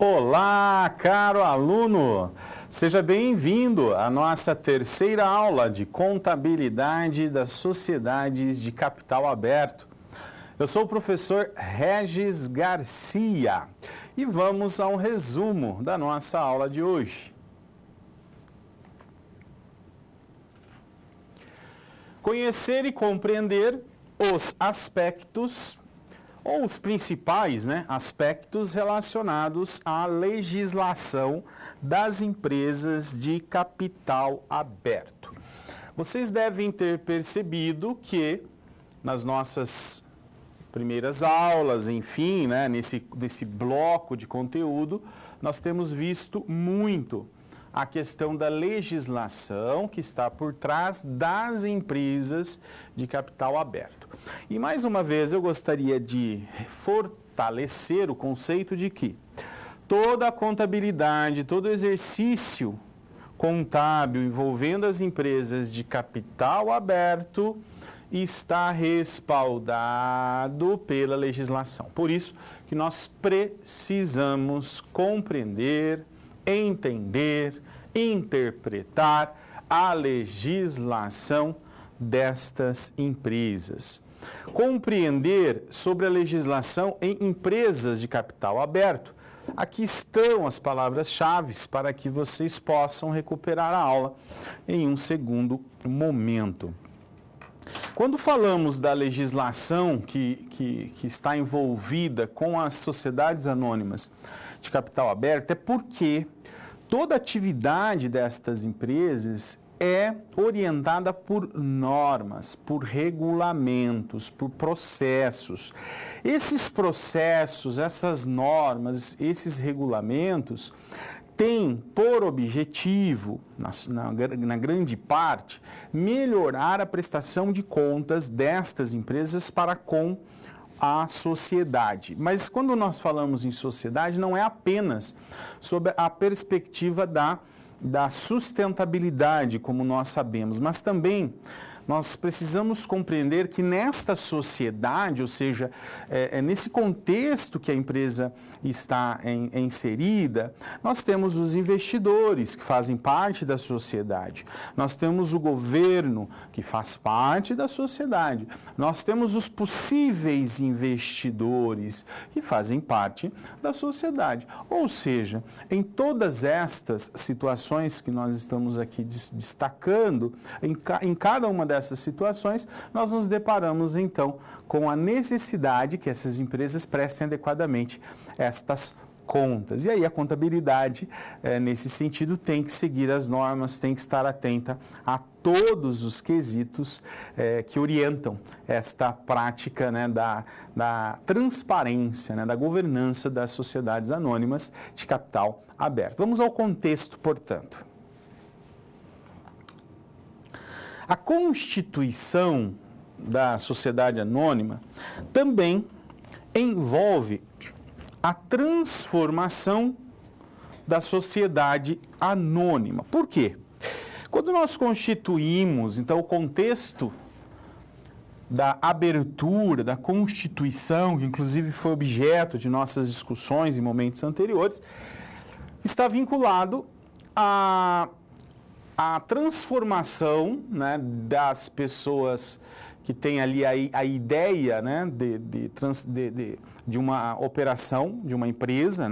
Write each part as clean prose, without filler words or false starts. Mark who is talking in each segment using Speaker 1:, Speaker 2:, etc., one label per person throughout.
Speaker 1: Olá, caro aluno! Seja bem-vindo à nossa terceira aula de Contabilidade das Sociedades de Capital Aberto. Eu sou o professor Regis Garcia e vamos a um resumo da nossa aula de hoje. Conhecer e compreender os aspectos ou os principais aspectos relacionados à legislação das empresas de capital aberto. Vocês devem ter percebido que nas nossas primeiras aulas, enfim, nesse bloco de conteúdo, nós temos visto muito a questão da legislação que está por trás das empresas de capital aberto. E mais uma vez eu gostaria de fortalecer o conceito de que toda a contabilidade, todo exercício contábil envolvendo as empresas de capital aberto está respaldado pela legislação. Por isso que nós precisamos compreender, entender, interpretar a legislação destas empresas. Compreender sobre a legislação em empresas de capital aberto. Aqui estão as palavras-chave para que vocês possam recuperar a aula em um segundo momento. Quando falamos da legislação que está envolvida com as sociedades anônimas de capital aberto, é porque toda atividade destas empresas é orientada por normas, por regulamentos, por processos. Esses processos, essas normas, esses regulamentos têm por objetivo, na grande parte, melhorar a prestação de contas destas empresas para com a sociedade. Mas quando nós falamos em sociedade, não é apenas sob a perspectiva da sustentabilidade, como nós sabemos, mas também nós precisamos compreender que nesta sociedade, ou seja, nesse contexto que a empresa está inserida, nós temos os investidores que fazem parte da sociedade, nós temos o governo que faz parte da sociedade, nós temos os possíveis investidores que fazem parte da sociedade. Ou seja, em todas estas situações que nós estamos aqui destacando, em cada uma dessas situações, nós nos deparamos então com a necessidade que essas empresas prestem adequadamente estas contas. E aí a contabilidade, nesse sentido, tem que seguir as normas, tem que estar atenta a todos os quesitos que orientam esta prática da transparência, da governança das sociedades anônimas de capital aberto. Vamos ao contexto, portanto. A constituição da sociedade anônima também envolve a transformação da sociedade anônima. Por quê? Quando nós constituímos, então, o contexto da abertura, da constituição, que inclusive foi objeto de nossas discussões em momentos anteriores, está vinculado a transformação das pessoas que têm ali a ideia de uma operação, de uma empresa,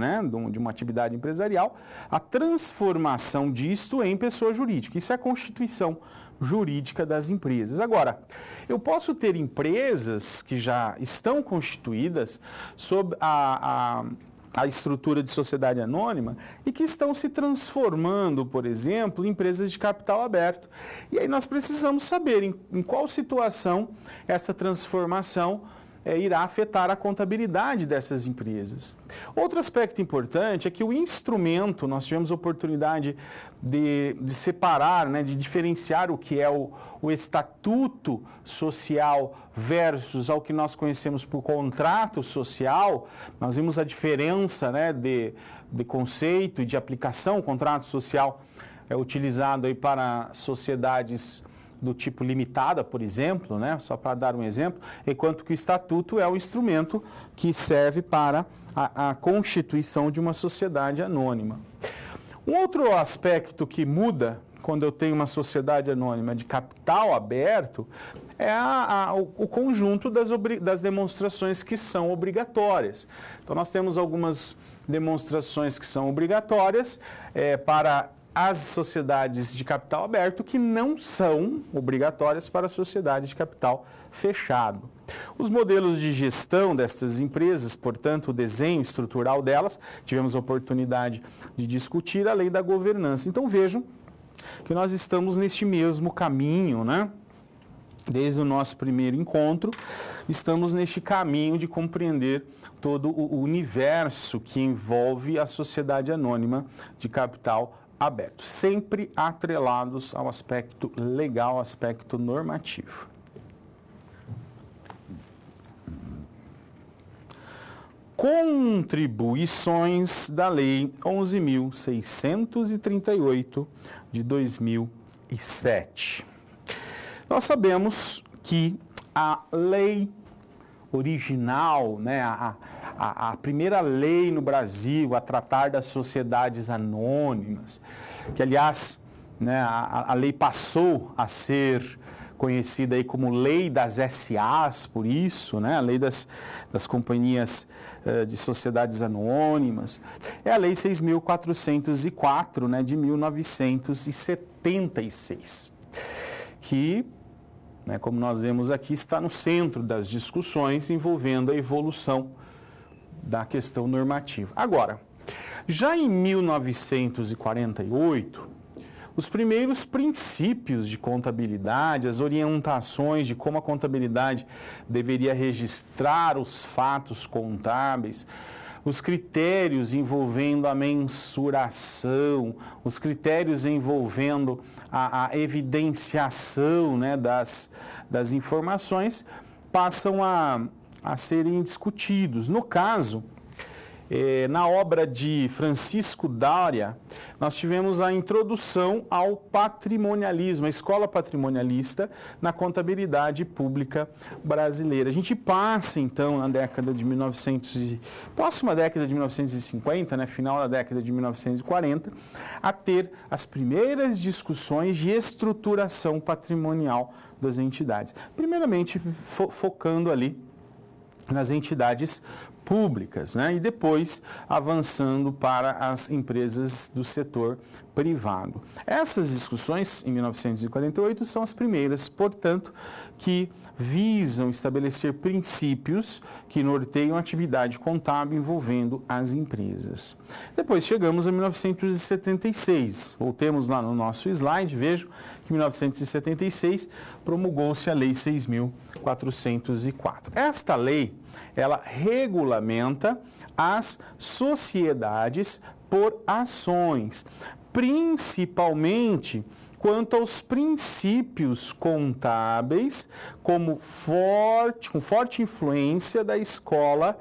Speaker 1: de uma atividade empresarial, a transformação disto em pessoa jurídica. Isso é a constituição jurídica das empresas. Agora, eu posso ter empresas que já estão constituídas sob a estrutura de sociedade anônima e que estão se transformando, por exemplo, em empresas de capital aberto. E aí nós precisamos saber em qual situação essa transformação irá afetar a contabilidade dessas empresas. Outro aspecto importante é que o instrumento, nós tivemos a oportunidade de separar, de diferenciar o que é o estatuto social versus ao que nós conhecemos por contrato social. Nós vimos a diferença de conceito e de aplicação. O contrato social é utilizado aí para sociedades do tipo limitada, por exemplo, né, só para dar um exemplo, enquanto que o estatuto é o instrumento que serve para a constituição de uma sociedade anônima. Um outro aspecto que muda quando eu tenho uma sociedade anônima de capital aberto é o conjunto das demonstrações que são obrigatórias. Então, nós temos algumas demonstrações que são obrigatórias para as sociedades de capital aberto que não são obrigatórias para a sociedade de capital fechado. Os modelos de gestão dessas empresas, portanto, o desenho estrutural delas, tivemos a oportunidade de discutir a lei da governança. Então, vejam que nós estamos neste mesmo caminho, né? Desde o nosso primeiro encontro, estamos neste caminho de compreender todo o universo que envolve a sociedade anônima de capital aberto, sempre atrelados ao aspecto legal, ao aspecto normativo. Contribuições da Lei 11.638 de 2007. Nós sabemos que a lei original, né, a primeira lei no Brasil a tratar das sociedades anônimas, que aliás, né, a lei passou a ser conhecida aí como Lei das SAs, por isso, né, a Lei das Companhias de Sociedades Anônimas, é a Lei 6.404, né, de 1976, que, né, como nós vemos aqui, está no centro das discussões envolvendo a evolução da questão normativa. Agora, já em 1948, os primeiros princípios de contabilidade, as orientações de como a contabilidade deveria registrar os fatos contábeis, os critérios envolvendo a mensuração, os critérios envolvendo a evidenciação, né, das informações, passam a serem discutidos. No caso, na obra de Francisco Doria, nós tivemos a introdução ao patrimonialismo, a escola patrimonialista na contabilidade pública brasileira. A gente passa, então, na década de próxima década de 1950, né, final da década de 1940, a ter as primeiras discussões de estruturação patrimonial das entidades. Primeiramente, focando ali nas entidades públicas, né? E depois avançando para as empresas do setor privado. Essas discussões, em 1948, são as primeiras, portanto, que visam estabelecer princípios que norteiam a atividade contábil envolvendo as empresas. Depois chegamos a 1976. Voltemos lá no nosso slide, vejam que em 1976 promulgou-se a Lei 6.404. Esta lei, ela regulamenta as sociedades por ações, principalmente quanto aos princípios contábeis, com forte influência da escola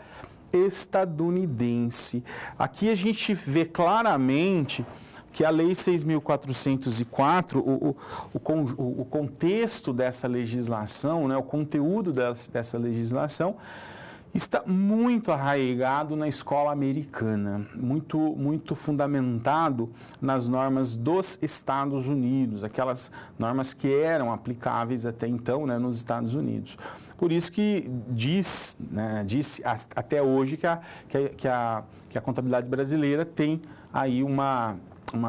Speaker 1: estadunidense. Aqui a gente vê claramente que a Lei 6.404, o contexto dessa legislação, né, o conteúdo dessa legislação, está muito arraigado na escola americana, muito fundamentado nas normas dos Estados Unidos, aquelas normas que eram aplicáveis até então, né, nos Estados Unidos. Por isso que diz até hoje que a contabilidade brasileira tem aí uma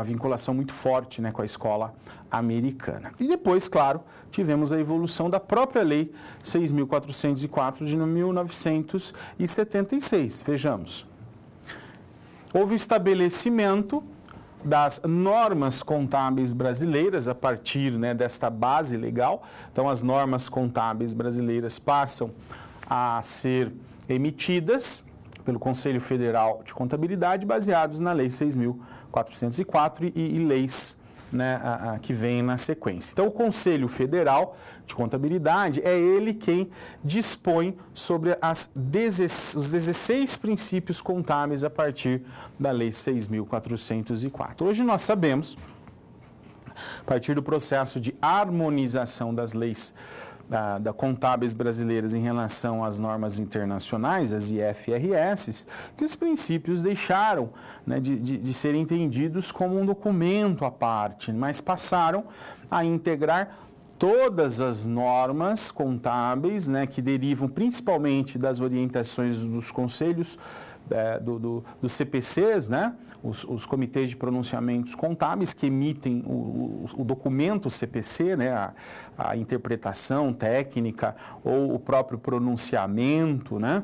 Speaker 1: vinculação muito forte, né, com a escola americana. E depois, claro, tivemos a evolução da própria Lei 6.404 de 1976. Vejamos. Houve o estabelecimento das normas contábeis brasileiras a partir, né, desta base legal. Então, as normas contábeis brasileiras passam a ser emitidas pelo Conselho Federal de Contabilidade, baseados na Lei 6.404 e leis, né, que vêm na sequência. Então, o Conselho Federal de Contabilidade é ele quem dispõe sobre os 16 princípios contábeis a partir da Lei 6.404. Hoje nós sabemos A partir do processo de harmonização das leis contábeis brasileiras em relação às normas internacionais, as IFRS, que os princípios deixaram, né, de serem entendidos como um documento à parte, mas passaram a integrar todas as normas contábeis, né, que derivam principalmente das orientações dos conselhos dos CPCs, né, os comitês de pronunciamentos contábeis que emitem o documento CPC, né, a interpretação técnica ou o próprio pronunciamento, né,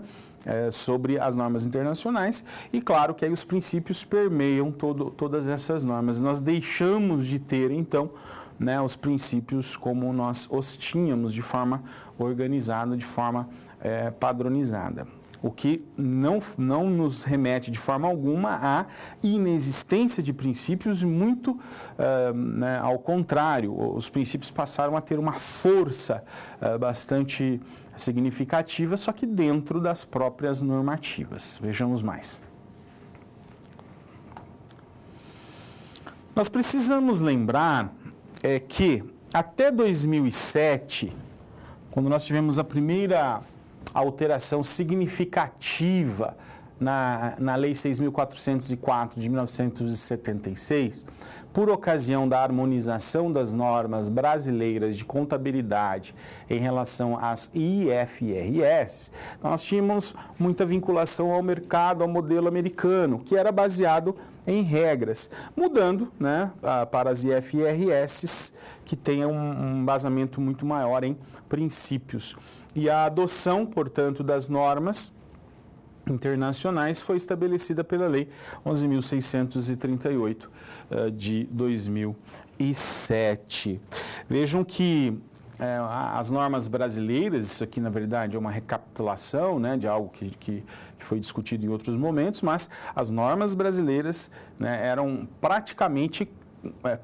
Speaker 1: sobre as normas internacionais, e claro que aí os princípios permeiam todas essas normas. Nós deixamos de ter, então, né, os princípios como nós os tínhamos, de forma organizada, de forma padronizada. O que não nos remete de forma alguma à inexistência de princípios, muito né, ao contrário, os princípios passaram a ter uma força bastante significativa, só que dentro das próprias normativas. Vejamos mais. Nós precisamos lembrar que até 2007, quando nós tivemos a primeira alteração significativa na Lei 6.404 de 1976, por ocasião da harmonização das normas brasileiras de contabilidade em relação às IFRS, nós tínhamos muita vinculação ao mercado, ao modelo americano, que era baseado em regras, mudando, né, para as IFRS, que têm um embasamento muito maior em princípios. E a adoção, portanto, das normas internacionais foi estabelecida pela Lei 11.638 de 2007. Vejam que as normas brasileiras, isso aqui na verdade é uma recapitulação, né, de algo que foi discutido em outros momentos, mas as normas brasileiras, né, eram praticamente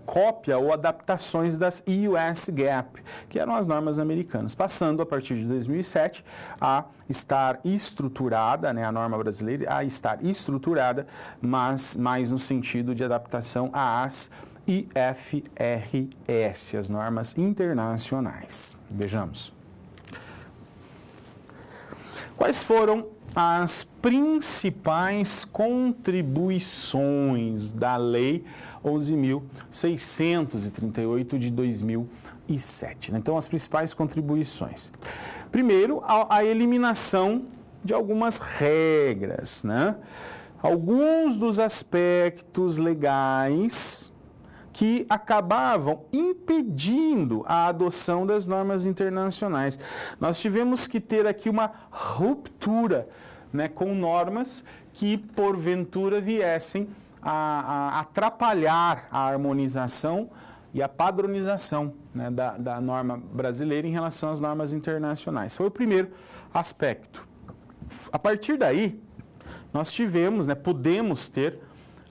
Speaker 1: cópia ou adaptações das US GAAP, que eram as normas americanas, passando a partir de 2007 a estar estruturada, né, a norma brasileira a estar estruturada, mas mais no sentido de adaptação às IFRS, as normas internacionais. Vejamos. Quais foram as principais contribuições da Lei 11.638 de 2007? Então, as principais contribuições. Primeiro, a eliminação de algumas regras, né? Alguns dos aspectos legais que acabavam impedindo a adoção das normas internacionais. Nós tivemos que ter aqui uma ruptura, né, com normas que, porventura, viessem a atrapalhar a harmonização e a padronização, né, da norma brasileira em relação às normas internacionais. Foi o primeiro aspecto. A partir daí, nós tivemos, né, pudemos ter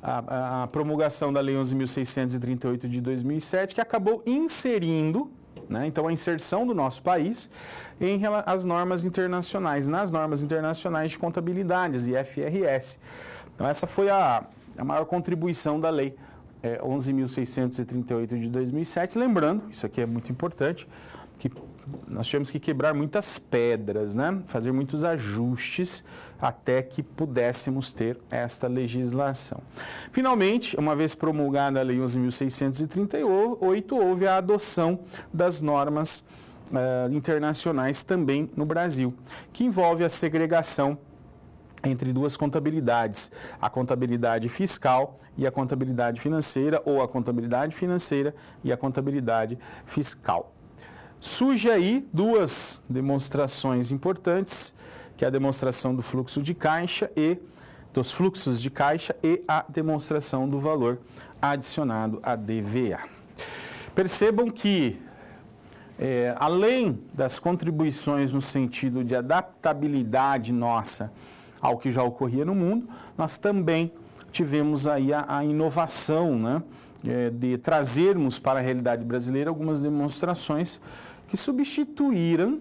Speaker 1: a promulgação da Lei 11.638 de 2007, que acabou inserindo, né, então a inserção do nosso país em as normas internacionais, nas normas internacionais de contabilidade, as IFRS. Então essa foi a maior contribuição da Lei 11.638 de 2007. Lembrando, isso aqui é muito importante, que nós tivemos que quebrar muitas pedras, né? Fazer muitos ajustes até que pudéssemos ter esta legislação. Finalmente, uma vez promulgada a Lei 11.638, houve a adoção das normas internacionais também no Brasil, que envolve a segregação entre duas contabilidades, a contabilidade fiscal e a contabilidade financeira, ou a contabilidade financeira e a contabilidade fiscal. Surge aí duas demonstrações importantes, que é a demonstração do fluxo de caixa dos fluxos de caixa e a demonstração do valor adicionado à DVA. Percebam que, além das contribuições no sentido de adaptabilidade nossa ao que já ocorria no mundo, nós também tivemos aí a inovação, né, de trazermos para a realidade brasileira algumas demonstrações que substituíram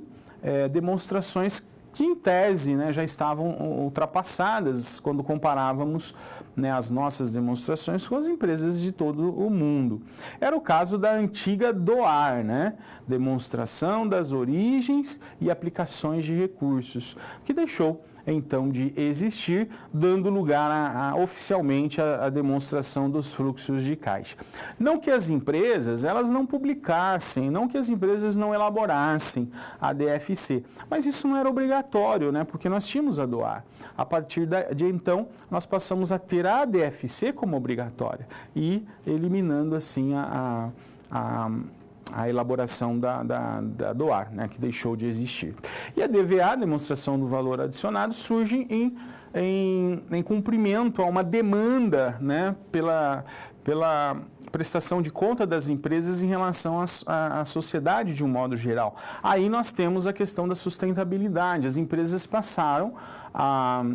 Speaker 1: demonstrações que em tese, né, já estavam ultrapassadas quando comparávamos, né, as nossas demonstrações com as empresas de todo o mundo. Era o caso da antiga DOAR, né, Demonstração das Origens e Aplicações de Recursos, que deixou então de existir, dando lugar oficialmente à demonstração dos fluxos de caixa. Não que as empresas elas não publicassem, não que as empresas não elaborassem a DFC, mas isso não era obrigatório, né? Porque nós tínhamos a DOAR. A partir de então, nós passamos a ter a DFC como obrigatória e eliminando assim a elaboração da DOAR, né, que deixou de existir. E a DVA, Demonstração do Valor Adicionado, surge em cumprimento a uma demanda, né, pela prestação de conta das empresas em relação à sociedade de um modo geral. Aí nós temos a questão da sustentabilidade. As empresas passaram a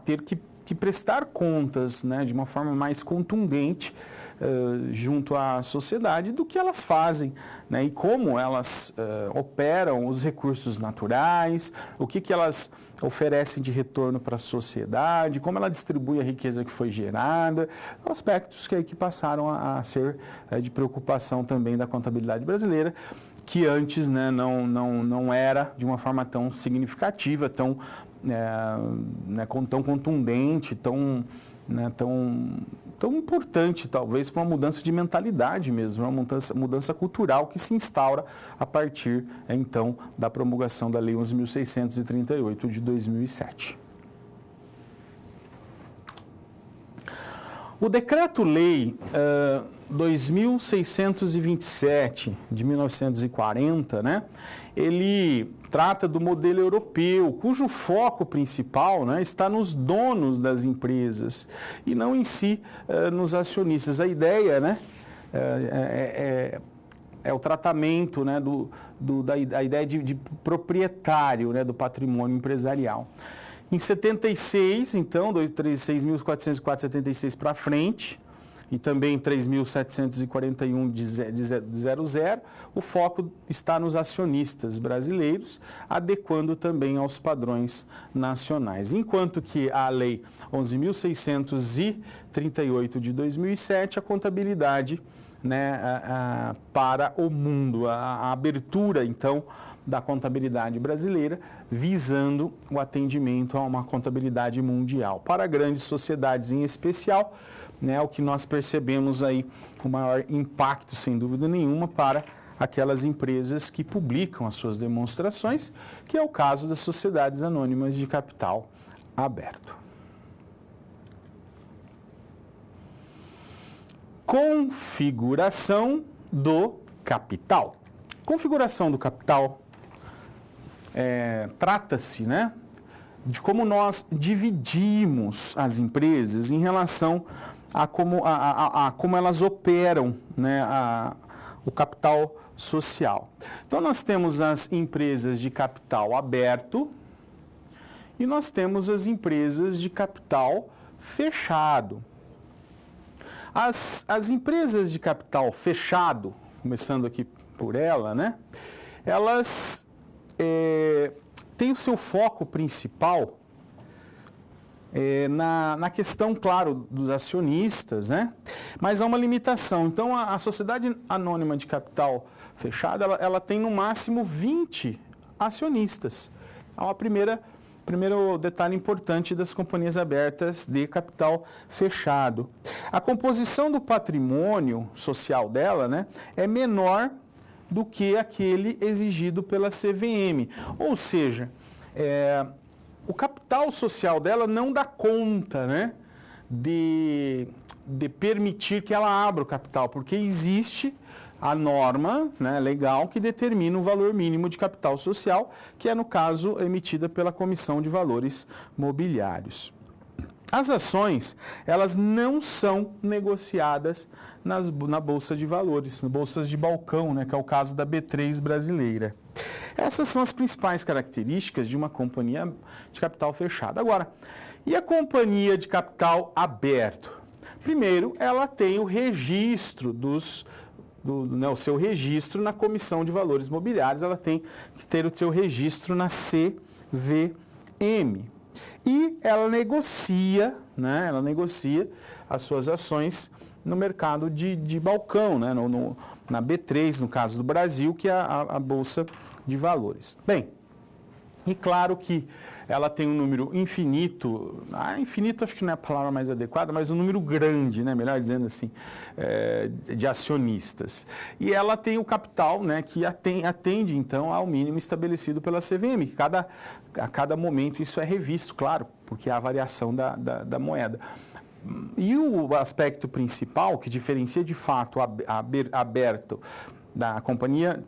Speaker 1: ter que prestar contas, né, de uma forma mais contundente junto à sociedade do que elas fazem, né, e como elas operam os recursos naturais, o que elas oferecem de retorno para a sociedade, como ela distribui a riqueza que foi gerada, aspectos que passaram a ser de preocupação também da contabilidade brasileira, que antes, né, não era de uma forma tão significativa, tão contundente, tão importante, talvez, para uma mudança de mentalidade mesmo, uma mudança cultural que se instaura a partir, então, da promulgação da Lei 11.638 de 2007. O Decreto-Lei 2.627 de 1940, né, ele trata do modelo europeu, cujo foco principal, né, está nos donos das empresas e não em si nos acionistas. A ideia, né, é o tratamento, né, da ideia de proprietário, né, do patrimônio empresarial. Em 76, então, 6.404/76 para frente, e também 3.741 de 00, o foco está nos acionistas brasileiros, adequando também aos padrões nacionais. Enquanto que a Lei 11.638 de 2007, a contabilidade, né, para o mundo, a abertura, então, da contabilidade brasileira, visando o atendimento a uma contabilidade mundial. Para grandes sociedades em especial, né, o que nós percebemos aí, o maior impacto, sem dúvida nenhuma, para aquelas empresas que publicam as suas demonstrações, que é o caso das sociedades anônimas de capital aberto. Configuração do capital. Configuração do capital trata-se, né, de como nós dividimos as empresas em relação a como elas operam, né, o capital social. Então, nós temos as empresas de capital aberto e nós temos as empresas de capital fechado. As empresas de capital fechado, começando aqui por ela, né, elas têm o seu foco principal na questão, claro, dos acionistas, né? Mas há uma limitação. Então, a sociedade anônima de capital fechado, ela tem no máximo 20 acionistas. É primeiro detalhe importante das companhias abertas de capital fechado. A composição do patrimônio social dela, né, é menor do que aquele exigido pela CVM. Ou seja, o capital social dela não dá conta, né, de permitir que ela abra o capital, porque existe a norma, né, legal que determina o valor mínimo de capital social, que é, no caso, emitida pela Comissão de Valores Mobiliários. As ações, elas não são negociadas na Bolsa de Valores, na bolsas de balcão, né, que é o caso da B3 brasileira. Essas são as principais características de uma companhia de capital fechado. Agora, e a companhia de capital aberto? Primeiro, ela tem o registro o seu registro na Comissão de Valores Mobiliários, ela tem que ter o seu registro na CVM. CVM. E ela negocia, né? Ela negocia as suas ações no mercado de balcão, né? Na B3, no caso do Brasil, que é a Bolsa de Valores. Bem, e claro que ela tem um número infinito, infinito acho que não é a palavra mais adequada, mas um número grande, né, melhor dizendo assim, de acionistas. E ela tem o capital, né, que atende então ao mínimo estabelecido pela CVM. A cada momento isso é revisto, claro, porque há a variação da moeda. E o aspecto principal que diferencia de fato aberto da companhia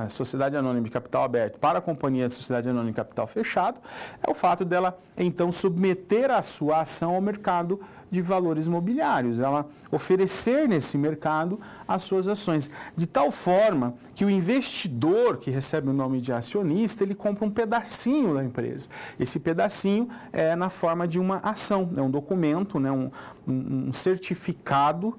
Speaker 1: Sociedade Anônima de Capital Aberto para a companhia Sociedade Anônima de Capital Fechado é o fato dela, então, submeter a sua ação ao mercado de valores mobiliários, ela oferecer nesse mercado as suas ações, de tal forma que o investidor, que recebe o nome de acionista, ele compra um pedacinho da empresa. Esse pedacinho é na forma de uma ação, é um documento, né, um certificado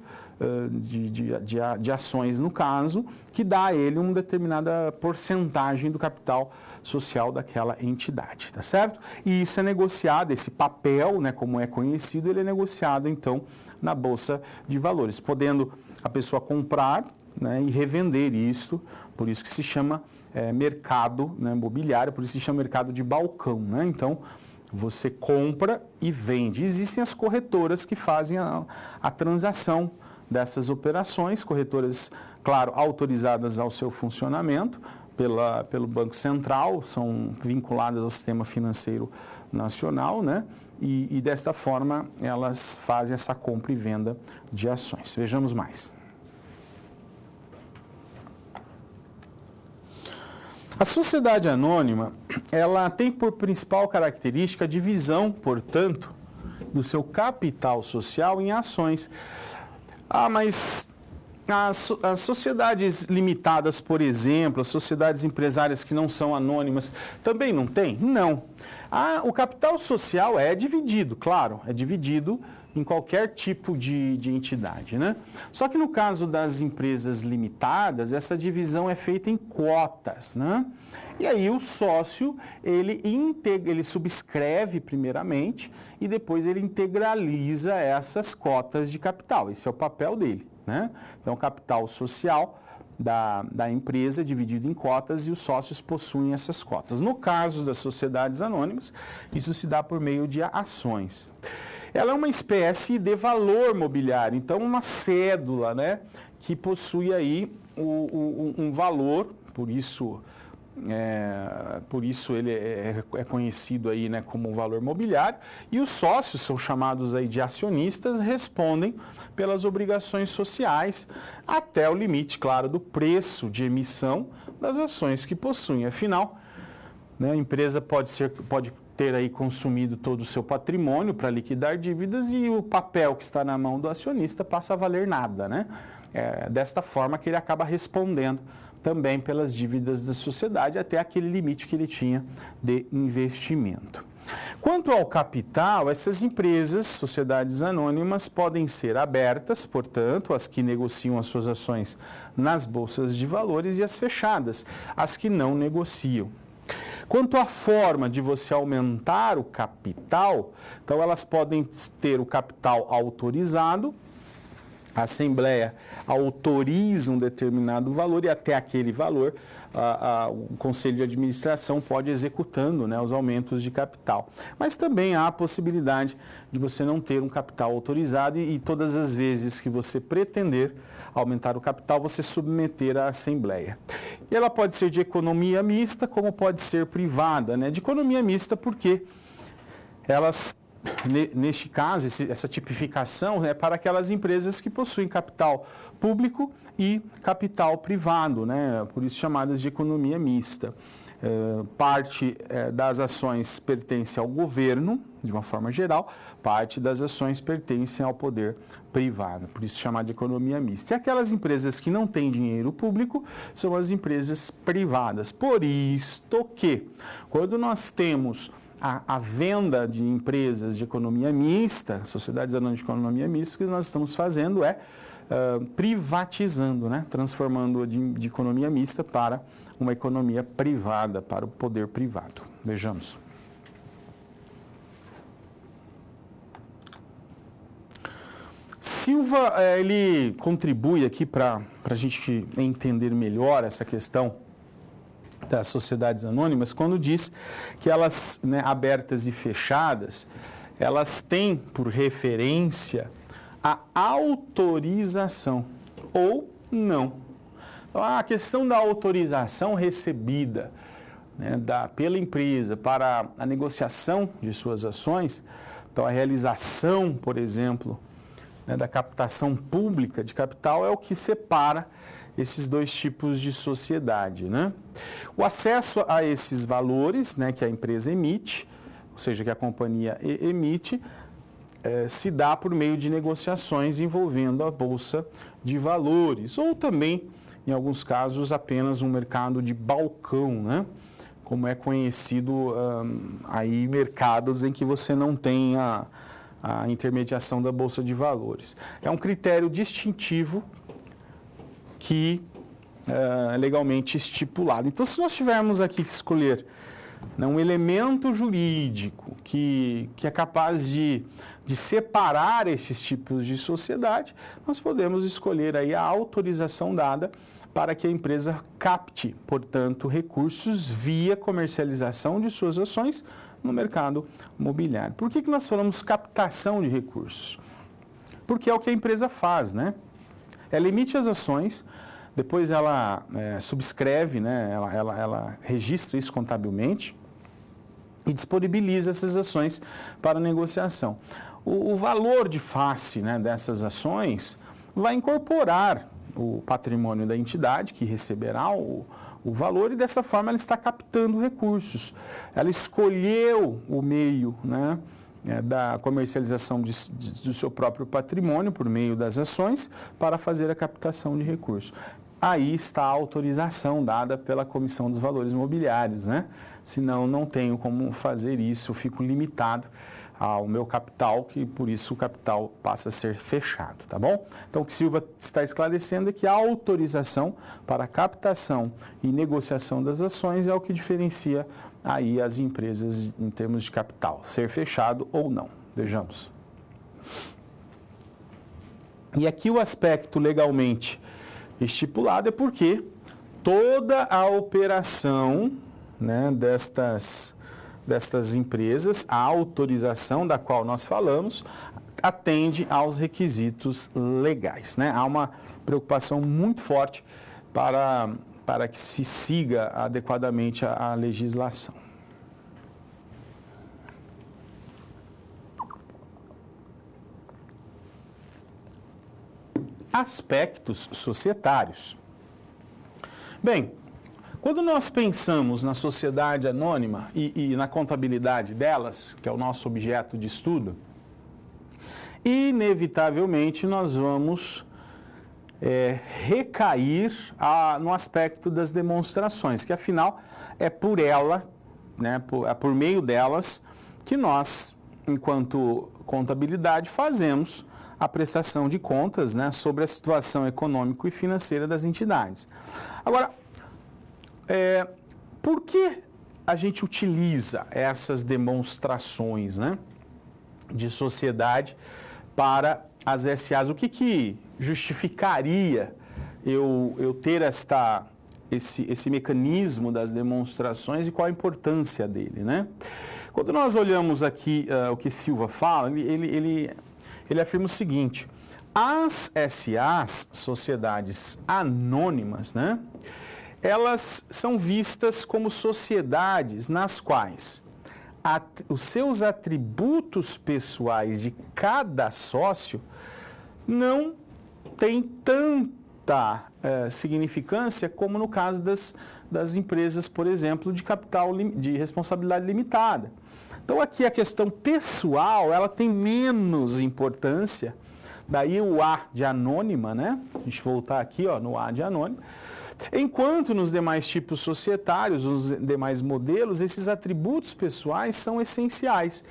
Speaker 1: de ações, no caso, que dá a ele uma determinada porcentagem do capital social daquela entidade, tá certo? E isso é negociado, esse papel, né, como é conhecido, ele é negociado, então, na Bolsa de Valores, podendo a pessoa comprar, né, e revender isto, por isso que se chama mercado, né, imobiliário, por isso se chama mercado de balcão, né? Então, você compra e vende. Existem as corretoras que fazem a transação dessas operações, corretoras, claro, autorizadas ao seu funcionamento pelo Banco Central, são vinculadas ao sistema financeiro nacional, né? E desta forma elas fazem essa compra e venda de ações. Vejamos mais. A sociedade anônima, ela tem por principal característica a divisão, portanto, do seu capital social em ações. Mas as sociedades limitadas, por exemplo, as sociedades empresárias que não são anônimas, também não tem? Não. O capital social é dividido, claro, é dividido em qualquer tipo de entidade, né? Só que no caso das empresas limitadas, essa divisão é feita em cotas, né? E aí o sócio, ele subscreve primeiramente e depois ele integraliza essas cotas de capital. Esse é o papel dele, né? Então, o capital social da empresa é dividido em cotas e os sócios possuem essas cotas. No caso das sociedades anônimas, isso se dá por meio de ações. Ela é uma espécie de valor mobiliário, então uma cédula, né, que possui aí um valor, por isso ele é conhecido aí, né, como um valor mobiliário, e os sócios são chamados aí de acionistas, respondem pelas obrigações sociais até o limite, claro, do preço de emissão das ações que possuem. Afinal, né, a empresa pode ter aí consumido todo o seu patrimônio para liquidar dívidas e o papel que está na mão do acionista passa a valer nada, né? Desta forma que ele acaba respondendo também pelas dívidas da sociedade até aquele limite que ele tinha de investimento. Quanto ao capital, essas empresas, sociedades anônimas, podem ser abertas, portanto, as que negociam as suas ações nas bolsas de valores, e as fechadas, as que não negociam. Quanto à forma de você aumentar o capital, então elas podem ter o capital autorizado, a Assembleia autoriza um determinado valor e até aquele valor o Conselho de Administração pode ir executando, né, os aumentos de capital. Mas também há a possibilidade de você não ter um capital autorizado e todas as vezes que você pretender aumentar o capital, você submeter à Assembleia. E ela pode ser de economia mista, como pode ser privada, né? De economia mista porque elas, neste caso, essa tipificação é para aquelas empresas que possuem capital público e capital privado, né? Por isso chamadas de economia mista. Parte das ações pertence ao governo, de uma forma geral, parte das ações pertencem ao poder privado, por isso chamada de economia mista. E aquelas empresas que não têm dinheiro público são as empresas privadas. Por isto que, quando nós temos a venda de empresas de economia mista, sociedades anônimas de economia mista, o que nós estamos fazendo é privatizando, né? Transformando de economia mista para uma economia privada, para o poder privado. Vejamos. Silva, ele contribui aqui para a gente entender melhor essa questão das sociedades anônimas, quando diz que elas, né, abertas e fechadas, elas têm por referência a autorização ou não. Então, a questão da autorização recebida, né, pela empresa para a negociação de suas ações, então a realização, por exemplo, né, da captação pública de capital é o que separa esses dois tipos de sociedade, né? O acesso a esses valores, né, que a empresa emite, ou seja, que a companhia emite, se dá por meio de negociações envolvendo a Bolsa de Valores, ou também, em alguns casos, apenas um mercado de balcão, né? Como é conhecido aí mercados em que você não tem a intermediação da Bolsa de Valores. É um critério distintivo que é legalmente estipulado. Então, se nós tivermos aqui que escolher, né, um elemento jurídico que é capaz de separar esses tipos de sociedade, nós podemos escolher aí a autorização dada para que a empresa capte, portanto, recursos via comercialização de suas ações no mercado imobiliário. Por que nós falamos captação de recursos? Porque é o que a empresa faz, né? Ela emite as ações, depois ela subscreve, né? Ela registra isso contabilmente e disponibiliza essas ações para negociação. O valor de face, né, dessas ações vai incorporar o patrimônio da entidade, que receberá o valor, e dessa forma ela está captando recursos. Ela escolheu o meio, né, da comercialização do seu próprio patrimônio por meio das ações para fazer a captação de recursos. Aí está a autorização dada pela Comissão dos Valores Mobiliários, né? Senão não tenho como fazer isso, eu fico limitado ao meu capital, que por isso o capital passa a ser fechado, tá bom? Então, o que Silva está esclarecendo é que a autorização para captação e negociação das ações é o que diferencia aí as empresas em termos de capital, ser fechado ou não. Vejamos. E aqui o aspecto legalmente estipulado é porque toda a operação, né, destas empresas, a autorização da qual nós falamos, atende aos requisitos legais, né? Há uma preocupação muito forte para que se siga adequadamente a legislação. Aspectos societários. Bem, quando nós pensamos na sociedade anônima e na contabilidade delas, que é o nosso objeto de estudo, inevitavelmente nós vamos recair no aspecto das demonstrações, que afinal é por ela, né, por meio delas, que nós, enquanto contabilidade, fazemos a prestação de contas, né, sobre a situação econômica e financeira das entidades. Agora, por que a gente utiliza essas demonstrações, né, de sociedade para as SAs? O que justificaria eu ter esse mecanismo das demonstrações e qual a importância dele, né? Quando nós olhamos aqui o que Silva fala, ele afirma o seguinte: as SAs, sociedades anônimas, né, elas são vistas como sociedades nas quais os seus atributos pessoais de cada sócio não têm tanta significância como no caso das empresas, por exemplo, de capital de responsabilidade limitada. Então, aqui a questão pessoal, ela tem menos importância, daí o A de anônima, né? A gente voltar aqui, ó, no A de anônima. Enquanto nos demais tipos societários, nos demais modelos, esses atributos pessoais são essenciais.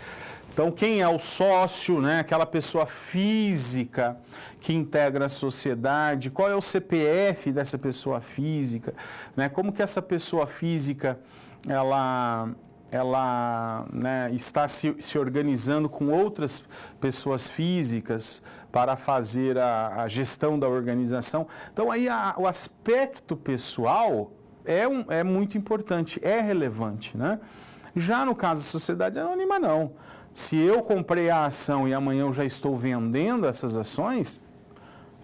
Speaker 1: Então, quem é o sócio, né? Aquela pessoa física que integra a sociedade, qual é o CPF dessa pessoa física, né? Como que essa pessoa física, ela, né, está se organizando com outras pessoas físicas para fazer a gestão da organização. Então, aí o aspecto pessoal é muito importante, é relevante, né? Já no caso da sociedade anônima, não. Se eu comprei a ação e amanhã eu já estou vendendo essas ações,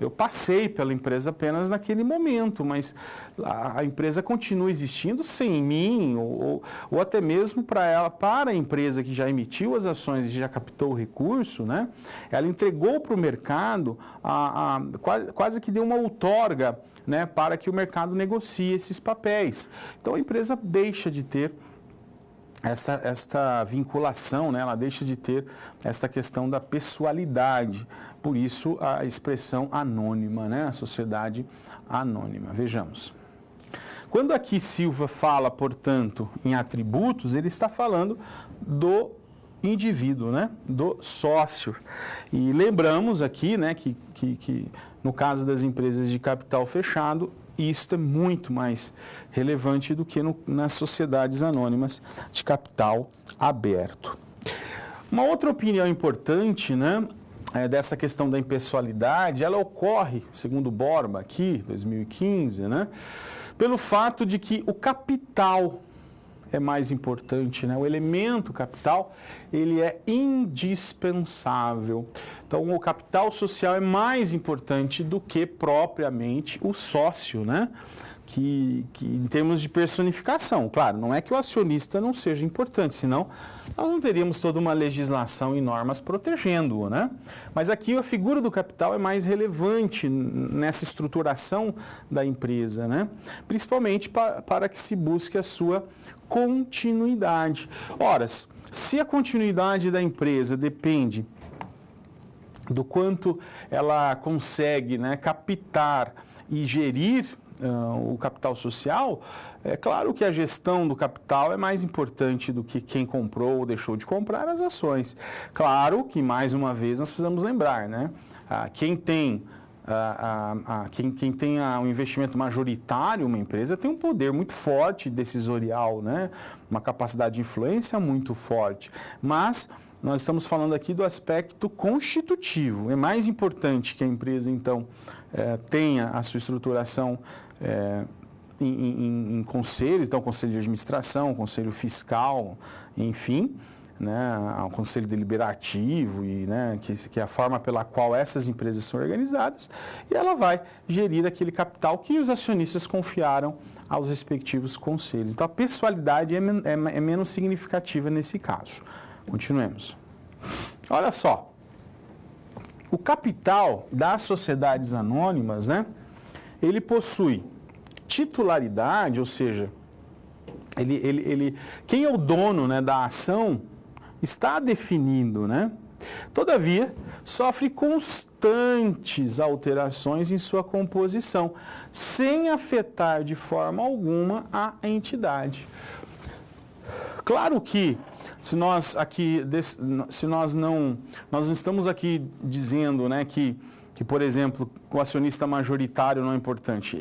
Speaker 1: eu passei pela empresa apenas naquele momento, mas a empresa continua existindo sem mim, ou até mesmo para a empresa que já emitiu as ações e já captou o recurso, né? Ela entregou para o mercado, quase que deu uma outorga, né, para que o mercado negocie esses papéis. Então a empresa deixa de ter esta vinculação, né? Ela deixa de ter esta questão da pessoalidade, por isso a expressão anônima, né? A sociedade anônima. Vejamos. Quando aqui Silva fala, portanto, em atributos, ele está falando do indivíduo, né? Do sócio. E lembramos aqui, né, que no caso das empresas de capital fechado, isto é muito mais relevante do que nas sociedades anônimas de capital aberto. Uma outra opinião importante, né, dessa questão da impessoalidade, ela ocorre, segundo Borba aqui, 2015, né, pelo fato de que o capital é mais importante, né? O elemento capital, ele é indispensável. Então, o capital social é mais importante do que propriamente o sócio, né? Que em termos de personificação, claro, não é que o acionista não seja importante, senão nós não teríamos toda uma legislação e normas protegendo-o, né? Mas aqui a figura do capital é mais relevante nessa estruturação da empresa, né? Principalmente para que se busque a sua continuidade. Ora, se a continuidade da empresa depende do quanto ela consegue, né, captar e gerir o capital social, é claro que a gestão do capital é mais importante do que quem comprou ou deixou de comprar as ações. Claro que, mais uma vez, nós precisamos lembrar, né? Quem tem um investimento majoritário, uma empresa, tem um poder muito forte decisorial, né? Uma capacidade de influência muito forte. Mas nós estamos falando aqui do aspecto constitutivo. É mais importante que a empresa, então, tenha a sua estruturação em conselhos, então, conselho de administração, conselho fiscal, enfim, né, ao conselho deliberativo, e, né, que é a forma pela qual essas empresas são organizadas, e ela vai gerir aquele capital que os acionistas confiaram aos respectivos conselhos. Então, a pessoalidade é menos significativa nesse caso. Continuemos. Olha só, o capital das sociedades anônimas, né, ele possui titularidade, ou seja, quem é o dono, né, da ação está definido, né? Todavia, sofre constantes alterações em sua composição, sem afetar de forma alguma a entidade. Claro que nós não estamos aqui dizendo, né, que, por exemplo, o acionista majoritário não é importante.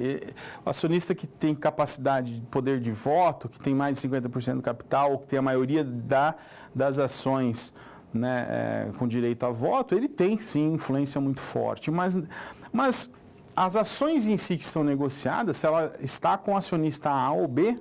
Speaker 1: O acionista que tem capacidade de poder de voto, que tem mais de 50% do capital, ou que tem a maioria das ações, né, com direito a voto, ele tem sim influência muito forte. Mas as ações em si que são negociadas, se ela está com o acionista A ou B,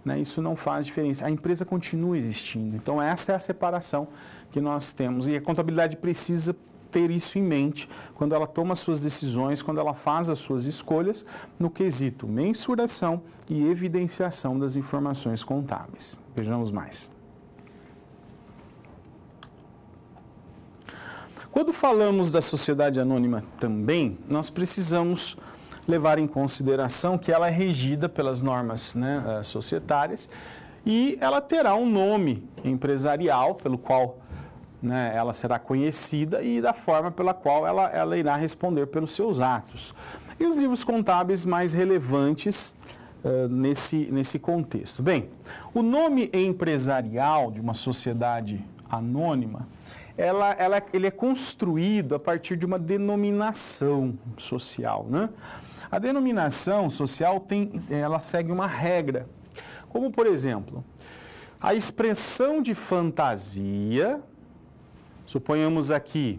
Speaker 1: né, isso não faz diferença. A empresa continua existindo. Então, essa é a separação que nós temos. E a contabilidade precisa ter isso em mente quando ela toma suas decisões, quando ela faz as suas escolhas no quesito mensuração e evidenciação das informações contábeis. Vejamos mais. Quando falamos da sociedade anônima também, nós precisamos levar em consideração que ela é regida pelas normas, né, societárias, e ela terá um nome empresarial pelo qual, né, ela será conhecida e da forma pela qual ela irá responder pelos seus atos. E os livros contábeis mais relevantes nesse contexto. Bem, o nome empresarial de uma sociedade anônima, ele é construído a partir de uma denominação social, né? A denominação social ela segue uma regra, como, por exemplo, A expressão de fantasia, suponhamos aqui,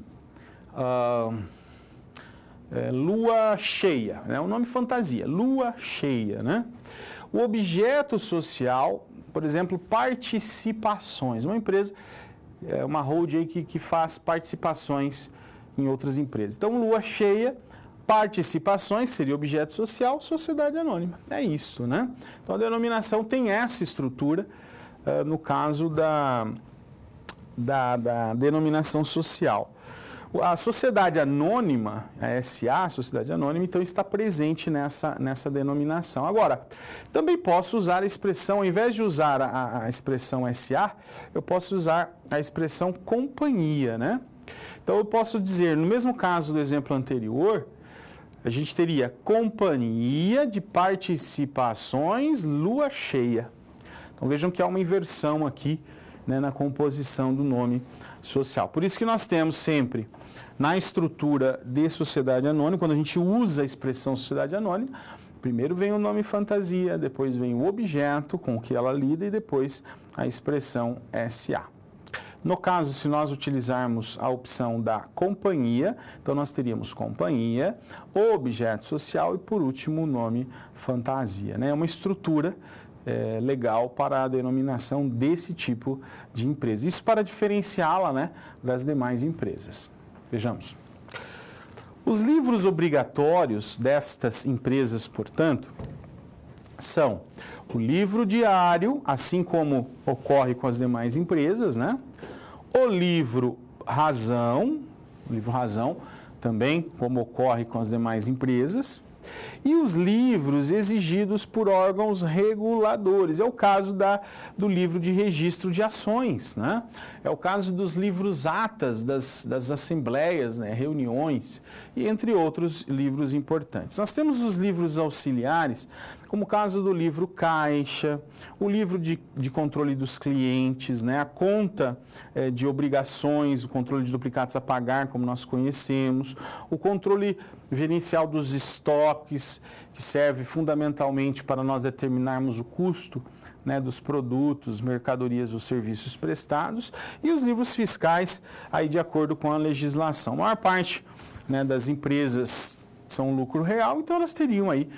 Speaker 1: lua cheia, né? O nome fantasia, lua cheia, né? O objeto social, por exemplo, participações. Uma empresa, uma holding aí que faz participações em outras empresas. Então, lua cheia, participações seria objeto social, sociedade anônima. É isso, né? Então, a denominação tem essa estrutura no caso da denominação social. A sociedade anônima, a SA, a sociedade anônima, então está presente nessa denominação. Agora, também posso usar a expressão, ao invés de usar a expressão SA, eu posso usar a expressão companhia, né? Então, eu posso dizer, no mesmo caso do exemplo anterior, a gente teria companhia de participações lua cheia. Então, vejam que há uma inversão aqui, né, na composição do nome social. Por isso que nós temos sempre, na estrutura de sociedade anônima, quando a gente usa a expressão sociedade anônima, primeiro vem o nome fantasia, depois vem o objeto com que ela lida e depois a expressão SA. No caso, se nós utilizarmos a opção da companhia, então nós teríamos companhia, o objeto social e, por último, o nome fantasia, né? É uma estrutura legal para a denominação desse tipo de empresa. Isso para diferenciá-la, né, das demais empresas. Vejamos. Os livros obrigatórios destas empresas, portanto, são o livro diário, assim como ocorre com as demais empresas, né? O livro razão também, como ocorre com as demais empresas, e os livros exigidos por órgãos reguladores. É o caso do livro de registro de ações, né? É o caso dos livros atas das assembleias, né? Reuniões, e entre outros livros importantes. Nós temos os livros auxiliares, como o caso do livro caixa, o livro de controle dos clientes, né? A conta de obrigações, o controle de duplicados a pagar, como nós conhecemos, o controle gerencial dos estoques, que serve fundamentalmente para nós determinarmos o custo, né, dos produtos, mercadorias ou serviços prestados, e os livros fiscais, aí de acordo com a legislação. A maior parte, né, das empresas são lucro real, então elas teriam aí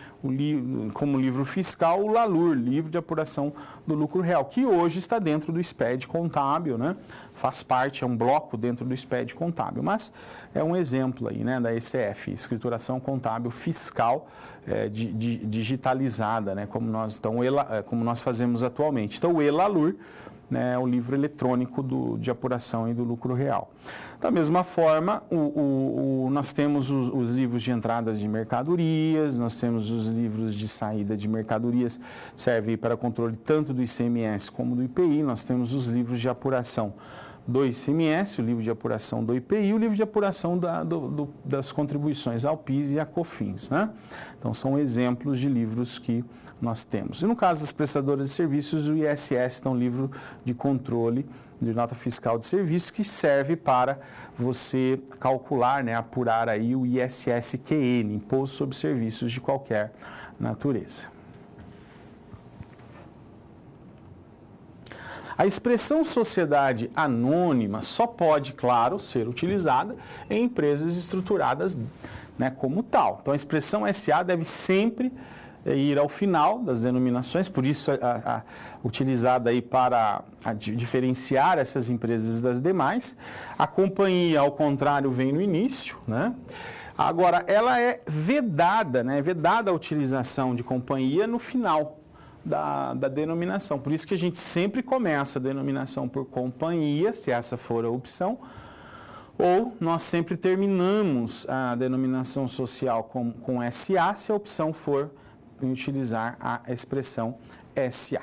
Speaker 1: como livro fiscal o LALUR, Livro de Apuração do Lucro Real, que hoje está dentro do SPED contábil, né? Faz parte, é um bloco dentro do SPED contábil, mas é um exemplo aí, né, da ECF, Escrituração Contábil Fiscal digitalizada, né, como nós fazemos atualmente. Então, o ELALUR, né, é o livro eletrônico de apuração e do lucro real. Da mesma forma, nós temos os livros de entradas de mercadorias, nós temos os livros de saída de mercadorias, servem para controle tanto do ICMS como do IPI, nós temos os livros de apuração do ICMS, o livro de apuração do IPI e o livro de apuração das contribuições ao PIS e à COFINS, né? Então, são exemplos de livros que nós temos. E no caso das prestadoras de serviços, o ISS é um livro de controle de nota fiscal de serviços que serve para você calcular, né, apurar aí o ISS-QN, Imposto sobre Serviços de qualquer natureza. A expressão sociedade anônima só pode, claro, ser utilizada em empresas estruturadas, né, como tal. Então, a expressão SA deve sempre ir ao final das denominações, por isso utilizada aí para diferenciar essas empresas das demais. A companhia, ao contrário, vem no início, né? Agora, ela é vedada, né? É vedada a utilização de companhia no final da denominação. Por isso que a gente sempre começa a denominação por companhia, se essa for a opção, ou nós sempre terminamos a denominação social com SA, se a opção for utilizar a expressão SA.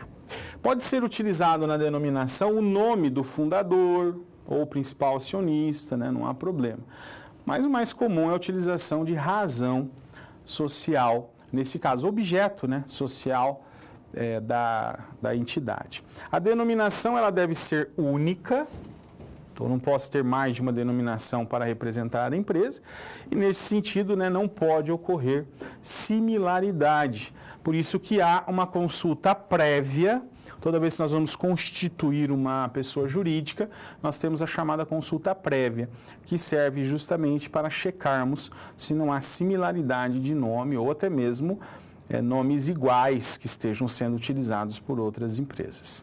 Speaker 1: Pode ser utilizado na denominação o nome do fundador ou principal acionista, né? Não há problema. Mas o mais comum é a utilização de razão social, nesse caso, objeto, né, social da entidade. A denominação ela deve ser única, então não posso ter mais de uma denominação para representar a empresa, e nesse sentido, né, não pode ocorrer similaridade. Por isso que há uma consulta prévia, Toda vez que nós vamos constituir uma pessoa jurídica, nós temos a chamada consulta prévia, que serve justamente para checarmos se não há similaridade de nome ou até mesmo nomes iguais que estejam sendo utilizados por outras empresas.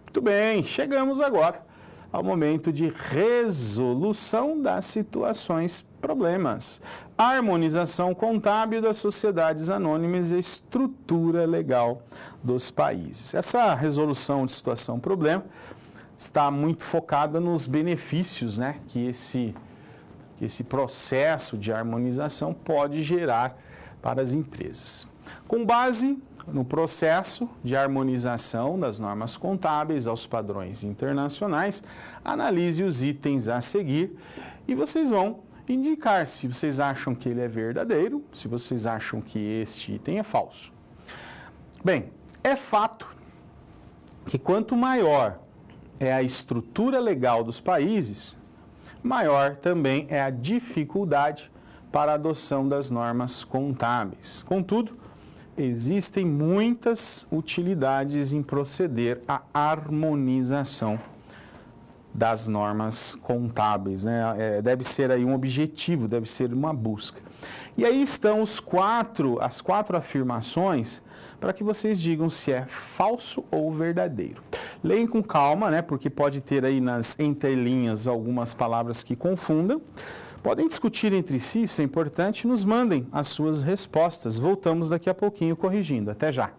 Speaker 1: Muito bem, chegamos agora ao momento de resolução das situações problemas. A harmonização contábil das sociedades anônimas e a estrutura legal dos países. Essa resolução de situação problema está muito focada nos benefícios, né, que esse processo de harmonização pode gerar para as empresas. Com base no processo de harmonização das normas contábeis aos padrões internacionais, analise os itens a seguir e vocês vão indicar se vocês acham que ele é verdadeiro, se vocês acham que este item é falso. Bem, é fato que quanto maior é a estrutura legal dos países, maior também é a dificuldade para a adoção das normas contábeis. Contudo, existem muitas utilidades em proceder à harmonização das normas contábeis, né? Deve ser aí um objetivo, deve ser uma busca. E aí estão as quatro afirmações para que vocês digam se é falso ou verdadeiro. Leem com calma, né? Porque pode ter aí nas entrelinhas algumas palavras que confundam. Podem discutir entre si, isso é importante, nos mandem as suas respostas. Voltamos daqui a pouquinho corrigindo. Até já!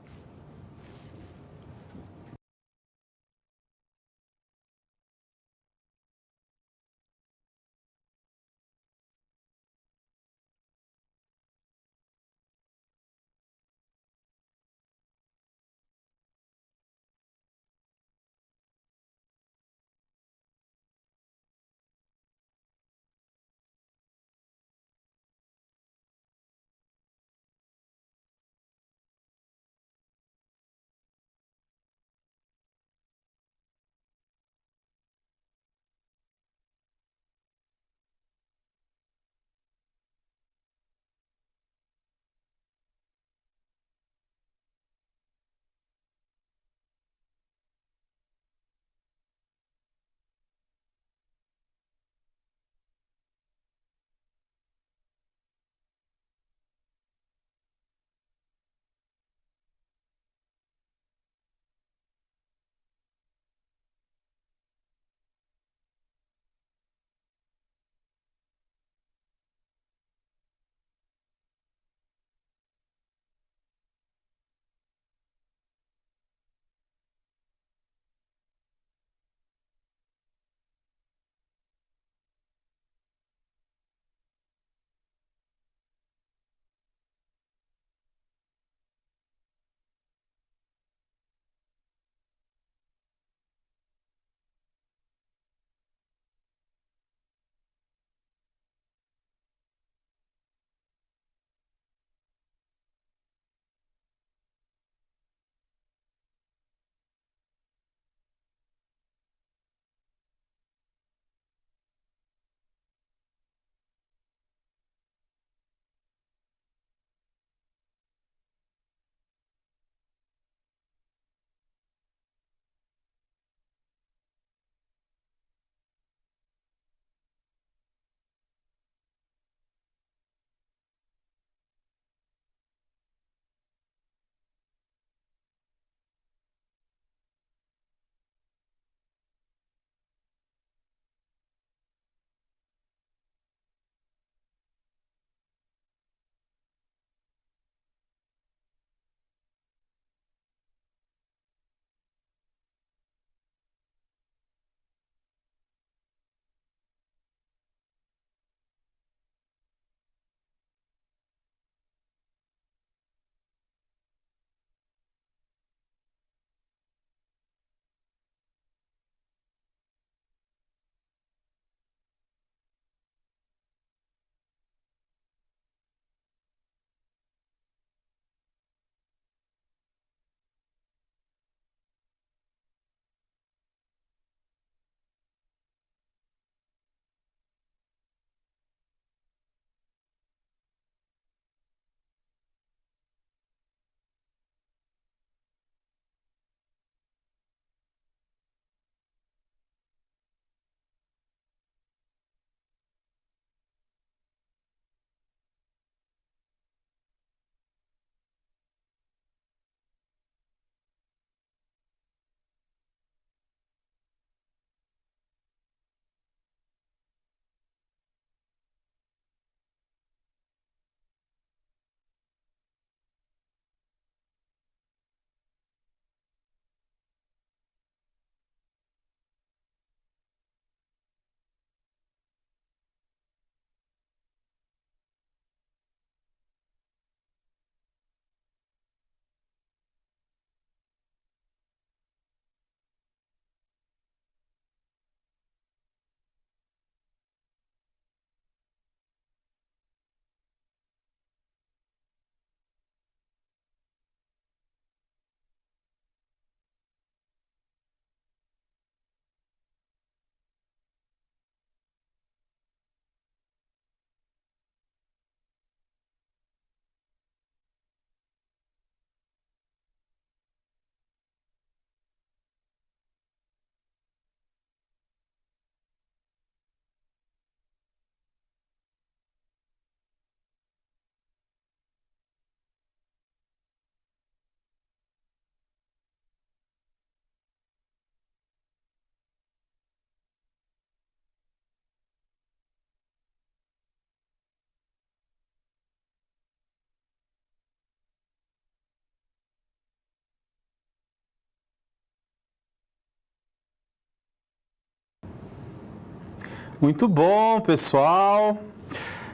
Speaker 1: Muito bom, pessoal.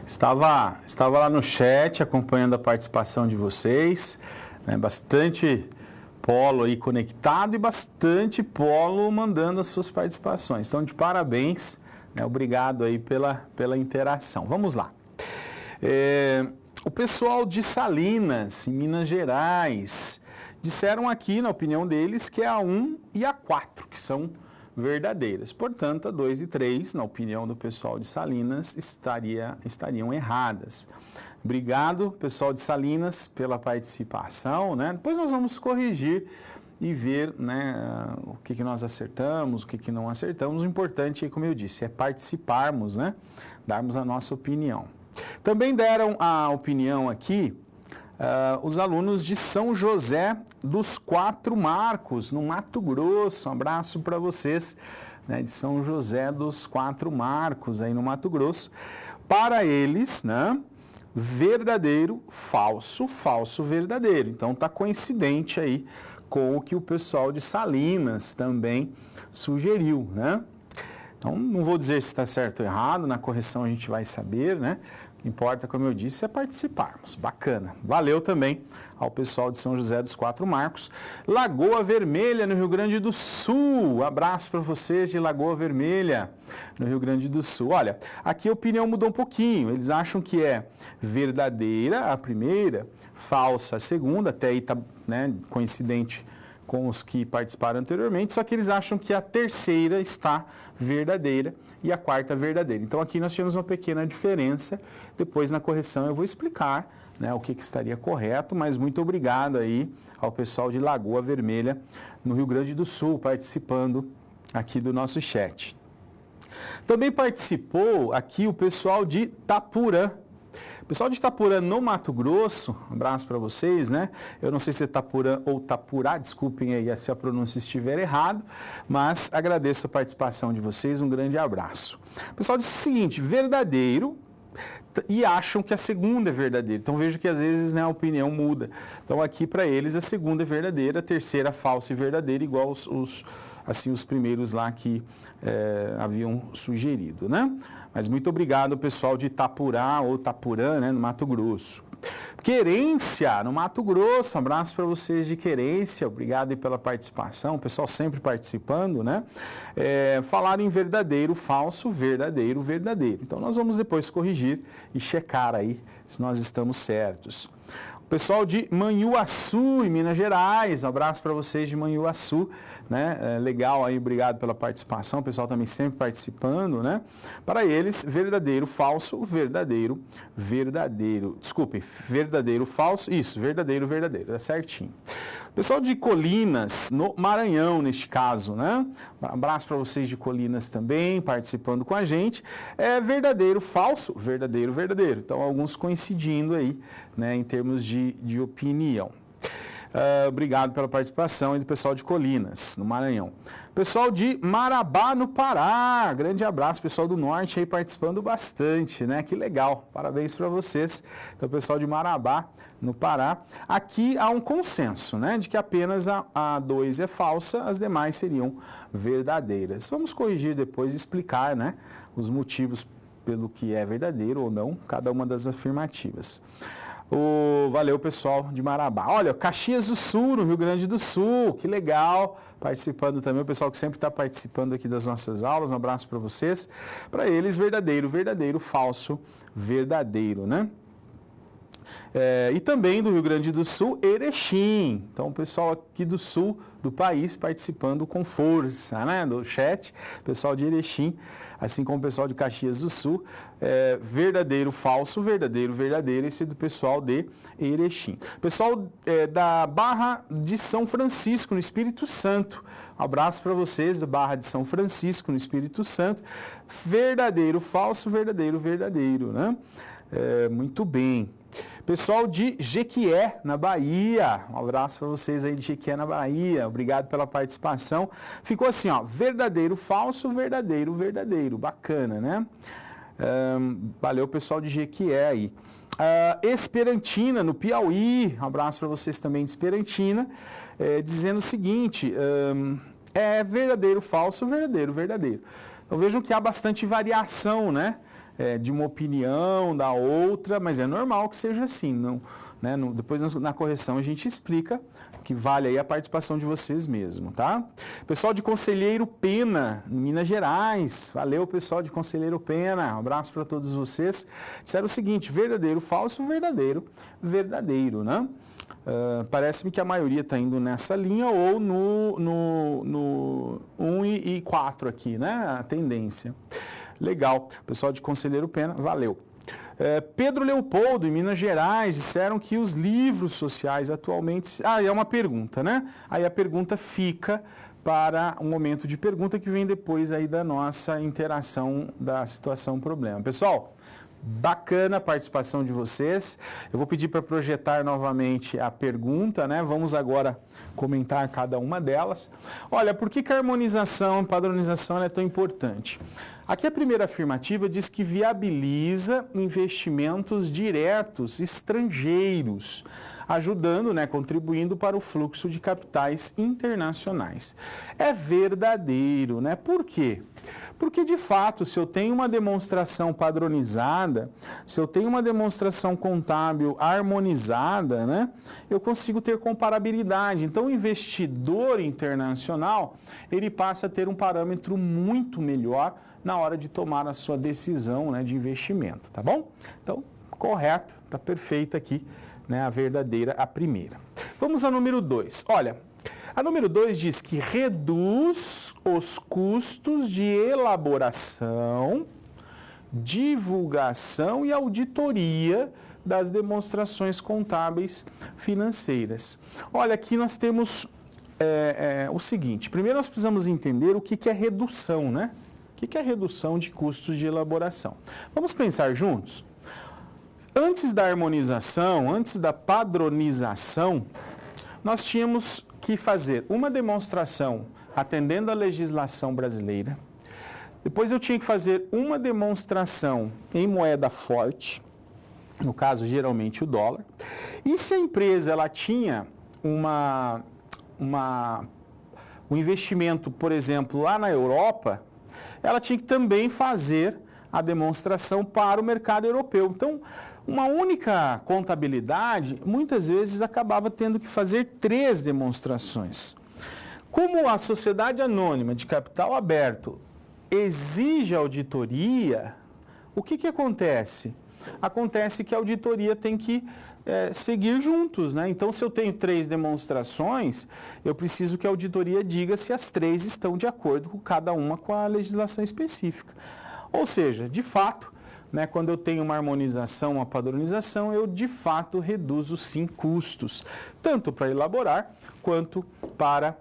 Speaker 1: Estava lá no chat acompanhando a participação de vocês, né? Bastante polo aí conectado e bastante polo mandando as suas participações. Então, de parabéns, né? Obrigado aí pela interação. Vamos lá. O pessoal de Salinas, em Minas Gerais, disseram aqui, na opinião deles, que é a 1 e a 4, que são verdadeiras. Portanto, a 2 e 3, na opinião do pessoal de Salinas, estariam erradas. Obrigado, pessoal de Salinas, pela participação, né? Depois nós vamos corrigir e ver, né, o que nós acertamos, o que não acertamos. O importante, como eu disse, é participarmos, né? Darmos a nossa opinião. Também deram a opinião aqui os alunos de São José dos Quatro Marcos, no Mato Grosso. Um abraço para vocês, né, de São José dos Quatro Marcos, aí no Mato Grosso. Para eles, né, verdadeiro, falso, falso, verdadeiro. Então está coincidente aí com o que o pessoal de Salinas também sugeriu, né? Então não vou dizer se está certo ou errado, na correção a gente vai saber, né? O que importa, como eu disse, é participarmos. Bacana. Valeu também ao pessoal de São José dos Quatro Marcos. Lagoa Vermelha, no Rio Grande do Sul. Abraço para vocês de Lagoa Vermelha, no Rio Grande do Sul. Olha, aqui a opinião mudou um pouquinho. Eles acham que é verdadeira a primeira, falsa a segunda, até aí está, né, coincidente com os que participaram anteriormente, só que eles acham que a terceira está verdadeira e a quarta verdadeira. Então aqui nós temos uma pequena diferença, depois na correção eu vou explicar, né, o que estaria correto, mas muito obrigado aí ao pessoal de Lagoa Vermelha, no Rio Grande do Sul, participando aqui do nosso chat. Também participou aqui o pessoal de Itapurã. Pessoal de Itapurã, no Mato Grosso, um abraço para vocês, né? Eu não sei se é Itapurã ou Itapurá, desculpem aí se a pronúncia estiver errado, mas agradeço a participação de vocês, um grande abraço. O pessoal disse o seguinte, verdadeiro, e acham que a segunda é verdadeira. Então veja que às vezes, né, a opinião muda. Então aqui para eles a segunda é verdadeira, a terceira falsa e verdadeira, igual os primeiros lá que haviam sugerido, né? Mas muito obrigado, pessoal de Itapurá ou Itapurã, né, no Mato Grosso. Querência, no Mato Grosso, um abraço para vocês de Querência, obrigado aí pela participação, o pessoal sempre participando, né? Falaram em verdadeiro, falso, verdadeiro, verdadeiro. Então nós vamos depois corrigir e checar aí se nós estamos certos. Pessoal de Manhuaçu, em Minas Gerais, um abraço para vocês de Manhuaçu, né? Legal aí, obrigado pela participação, o pessoal também sempre participando, né? Para eles, verdadeiro, falso, verdadeiro, verdadeiro. Desculpe, verdadeiro, falso, isso, verdadeiro, verdadeiro, é certinho. Pessoal de Colinas, no Maranhão, neste caso, né? Um abraço para vocês de Colinas também, participando com a gente. Verdadeiro, falso, verdadeiro, verdadeiro. Então, alguns coincidindo aí, né, em termos de opinião. Obrigado pela participação aí do pessoal de Colinas, no Maranhão. Pessoal de Marabá, no Pará, grande abraço, pessoal do Norte aí participando bastante, né? Que legal, parabéns para vocês. Então, pessoal de Marabá, no Pará. Aqui há um consenso, né? De que apenas a 2 é falsa, as demais seriam verdadeiras. Vamos corrigir depois e explicar, né, os motivos pelo que é verdadeiro ou não, cada uma das afirmativas. Valeu, pessoal de Marabá. Olha, Caxias do Sul, no Rio Grande do Sul, que legal, participando também, o pessoal que sempre está participando aqui das nossas aulas, um abraço para vocês. Para eles, verdadeiro, verdadeiro, falso, verdadeiro, né? E também do Rio Grande do Sul, Erechim. Então, o pessoal aqui do sul do país participando com força, né, do chat. Pessoal de Erechim, assim como o pessoal de Caxias do Sul. Verdadeiro, falso, verdadeiro, verdadeiro. Esse é do pessoal de Erechim. Pessoal da Barra de São Francisco, no Espírito Santo. Um abraço para vocês da Barra de São Francisco, no Espírito Santo. Verdadeiro, falso, verdadeiro, verdadeiro, né? Muito bem. Pessoal de Jequié, na Bahia, um abraço para vocês aí de Jequié, na Bahia, obrigado pela participação. Ficou assim, ó, verdadeiro, falso, verdadeiro, verdadeiro, bacana, né? Valeu, pessoal de Jequié aí. Esperantina, no Piauí, um abraço para vocês também de Esperantina, dizendo o seguinte, É verdadeiro, falso, verdadeiro, verdadeiro. Então vejam que há bastante variação, né? De uma opinião, da outra, mas é normal que seja assim. Não, né? Depois na correção a gente explica que vale aí a participação de vocês mesmo, tá? Pessoal de Conselheiro Pena, Minas Gerais, valeu pessoal de Conselheiro Pena, um abraço para todos vocês. Disseram o seguinte, verdadeiro, falso, verdadeiro, verdadeiro, né? Parece-me que a maioria está indo nessa linha ou no 1 e 4 aqui, né? A tendência. Legal. Pessoal de Conselheiro Pena, valeu. Pedro Leopoldo, em Minas Gerais, disseram que os livros sociais atualmente... é uma pergunta, né? Aí a pergunta fica para um momento de pergunta que vem depois aí da nossa interação da situação problema. Pessoal, bacana a participação de vocês. Eu vou pedir para projetar novamente a pergunta, né? Vamos agora comentar cada uma delas. Olha, por que a harmonização, padronização é tão importante? Aqui a primeira afirmativa diz que viabiliza investimentos diretos estrangeiros, ajudando, né, contribuindo para o fluxo de capitais internacionais. É verdadeiro, né? Por quê? Porque, de fato, se eu tenho uma demonstração padronizada, se eu tenho uma demonstração contábil harmonizada, né, eu consigo ter comparabilidade. Então, o investidor internacional, ele passa a ter um parâmetro muito melhor na hora de tomar a sua decisão, né, de investimento, tá bom? Então, correto, tá perfeito aqui, né, a verdadeira, a primeira. Vamos ao número 2. Olha, a número 2 diz que reduz os custos de elaboração, divulgação e auditoria das demonstrações contábeis financeiras. Olha, aqui nós temos o seguinte, primeiro nós precisamos entender o que é redução, né? O que é redução de custos de elaboração? Vamos pensar juntos? Antes da harmonização, antes da padronização, nós tínhamos que fazer uma demonstração atendendo à legislação brasileira. Depois eu tinha que fazer uma demonstração em moeda forte, no caso geralmente o dólar. E se a empresa ela tinha um investimento, por exemplo, lá na Europa, ela tinha que também fazer a demonstração para o mercado europeu. Então, uma única contabilidade, muitas vezes, acabava tendo que fazer 3 demonstrações. Como a sociedade anônima de capital aberto exige auditoria, o que acontece? Acontece que a auditoria tem que seguir juntos, né? Então, se eu tenho 3 demonstrações, eu preciso que a auditoria diga se as 3 estão de acordo com cada uma com a legislação específica. Ou seja, de fato, né, quando eu tenho uma harmonização, uma padronização, eu de fato reduzo sim custos, tanto para elaborar quanto para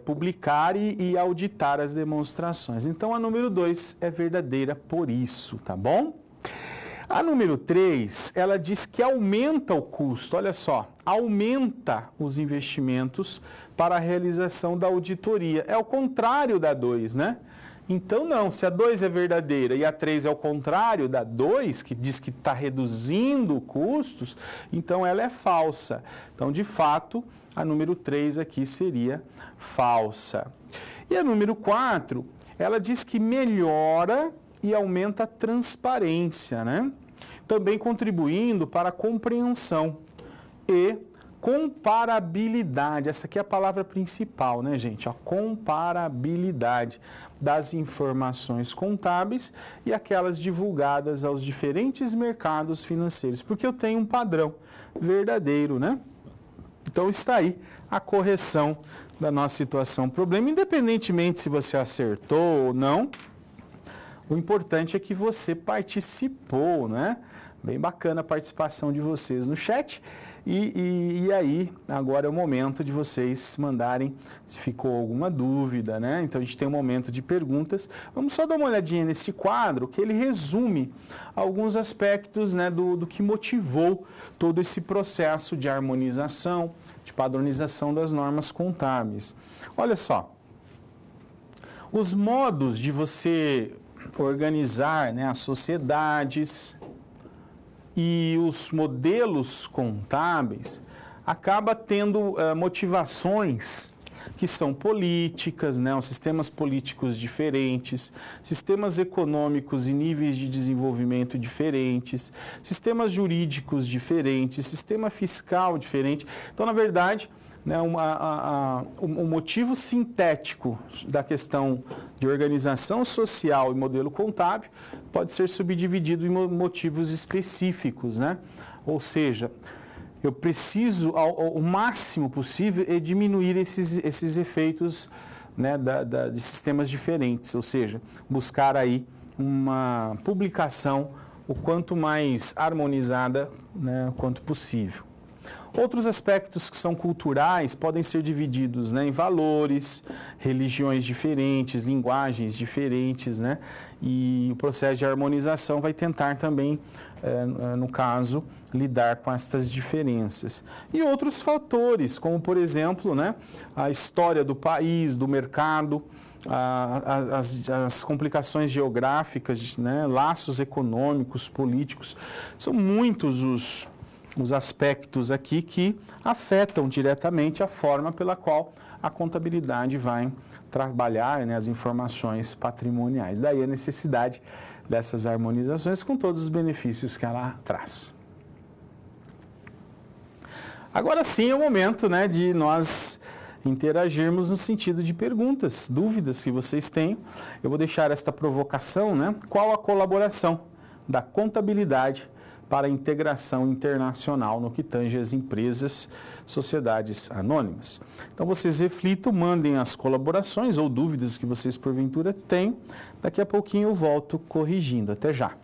Speaker 1: publicar e auditar as demonstrações. Então, a número 2 é verdadeira por isso, tá bom? A número 3, ela diz que aumenta o custo, olha só, aumenta os investimentos para a realização da auditoria. É o contrário da 2, né? Então, não, se a 2 é verdadeira e a 3 é o contrário da 2, que diz que está reduzindo custos, então ela é falsa. Então, de fato, a número 3 aqui seria falsa. E a número 4, ela diz que melhora e aumenta a transparência, né? Também contribuindo para a compreensão e comparabilidade. Essa aqui é a palavra principal, né, gente? A comparabilidade das informações contábeis e aquelas divulgadas aos diferentes mercados financeiros, porque eu tenho um padrão verdadeiro, né? Então está aí a correção da nossa situação problema, independentemente se você acertou ou não. O importante é que você participou, né? Bem bacana a participação de vocês no chat. E aí, agora é o momento de vocês mandarem se ficou alguma dúvida, né? Então, a gente tem um momento de perguntas. Vamos só dar uma olhadinha nesse quadro, que ele resume alguns aspectos, né, do que motivou todo esse processo de harmonização, de padronização das normas contábeis. Olha só, os modos de você organizar, né, as sociedades e os modelos contábeis acaba tendo motivações que são políticas, né, os sistemas políticos diferentes, sistemas econômicos e níveis de desenvolvimento diferentes, sistemas jurídicos diferentes, sistema fiscal diferente. Então, na verdade, né, o motivo sintético da questão de organização social e modelo contábil pode ser subdividido em motivos específicos, né? Ou seja, eu preciso, ao máximo possível, diminuir esses efeitos, né, de sistemas diferentes, ou seja, buscar aí uma publicação o quanto mais harmonizada, né, quanto possível. Outros aspectos que são culturais podem ser divididos, né, em valores, religiões diferentes, linguagens diferentes, né, e o processo de harmonização vai tentar também, no caso, lidar com estas diferenças. E outros fatores, como por exemplo, né, a história do país, do mercado, as complicações geográficas, né, laços econômicos, políticos, são muitos os aspectos aqui que afetam diretamente a forma pela qual a contabilidade vai trabalhar, né, as informações patrimoniais. Daí a necessidade dessas harmonizações com todos os benefícios que ela traz. Agora sim é o momento, né, de nós interagirmos no sentido de perguntas, dúvidas que vocês têm. Eu vou deixar esta provocação, né? Qual a colaboração da contabilidade para a integração internacional no que tange as empresas, sociedades anônimas? Então vocês reflitam, mandem as colaborações ou dúvidas que vocês porventura têm. Daqui a pouquinho eu volto corrigindo. Até já.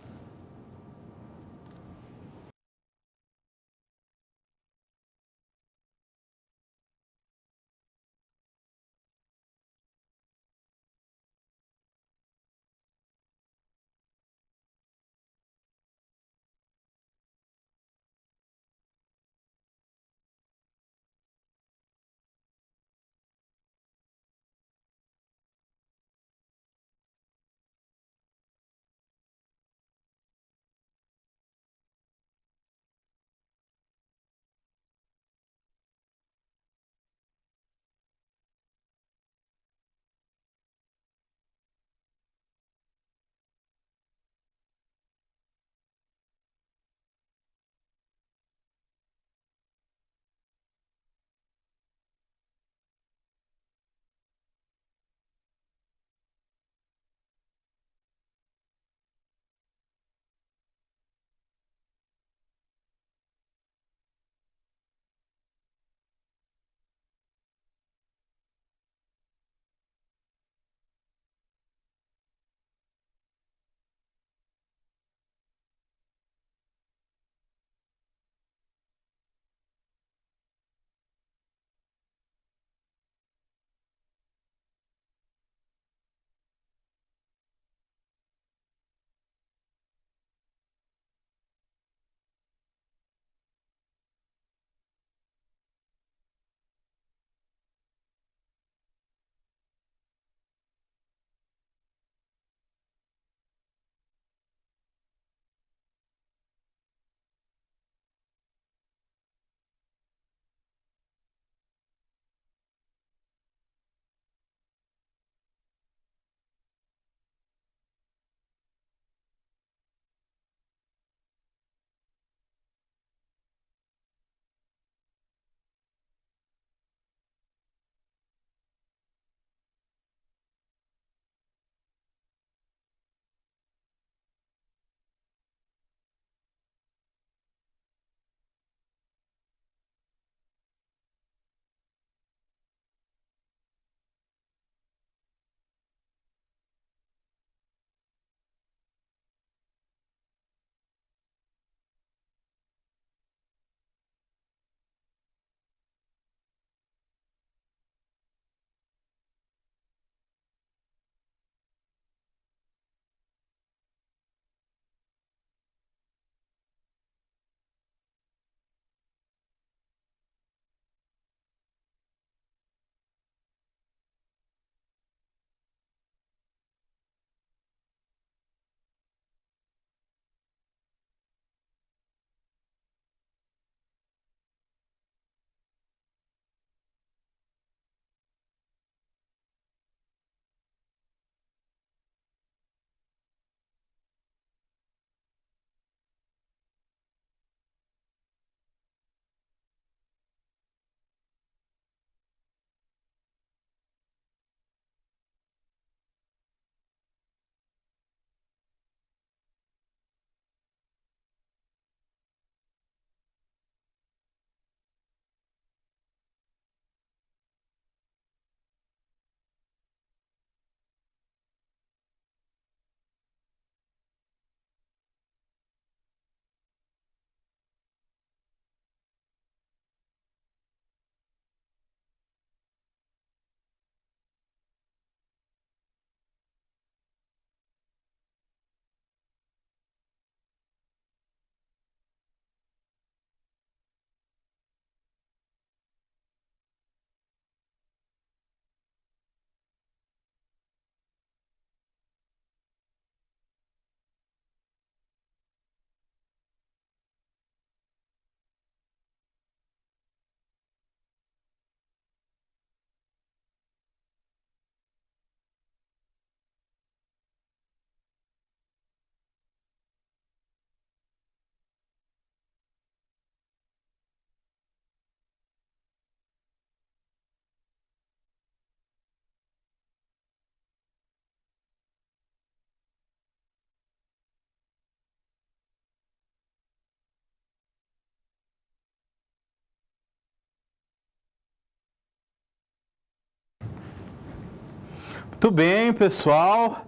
Speaker 1: Muito bem, pessoal.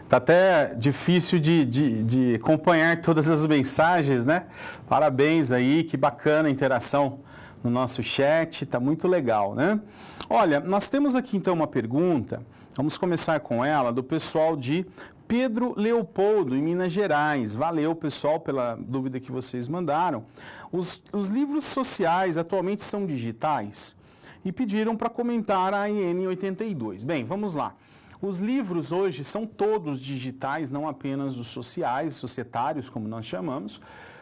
Speaker 1: Tá até difícil de acompanhar todas as mensagens, né? Parabéns aí, que bacana a interação no nosso chat, tá muito legal, né? Olha, nós temos aqui então uma pergunta, vamos começar com ela, do pessoal de Pedro Leopoldo, em Minas Gerais. Valeu, pessoal, pela dúvida que vocês mandaram. Os livros sociais atualmente são digitais? E pediram para comentar a IN 82. Bem, vamos lá. Os livros hoje são todos digitais, não apenas os sociais, societários, como nós chamamos,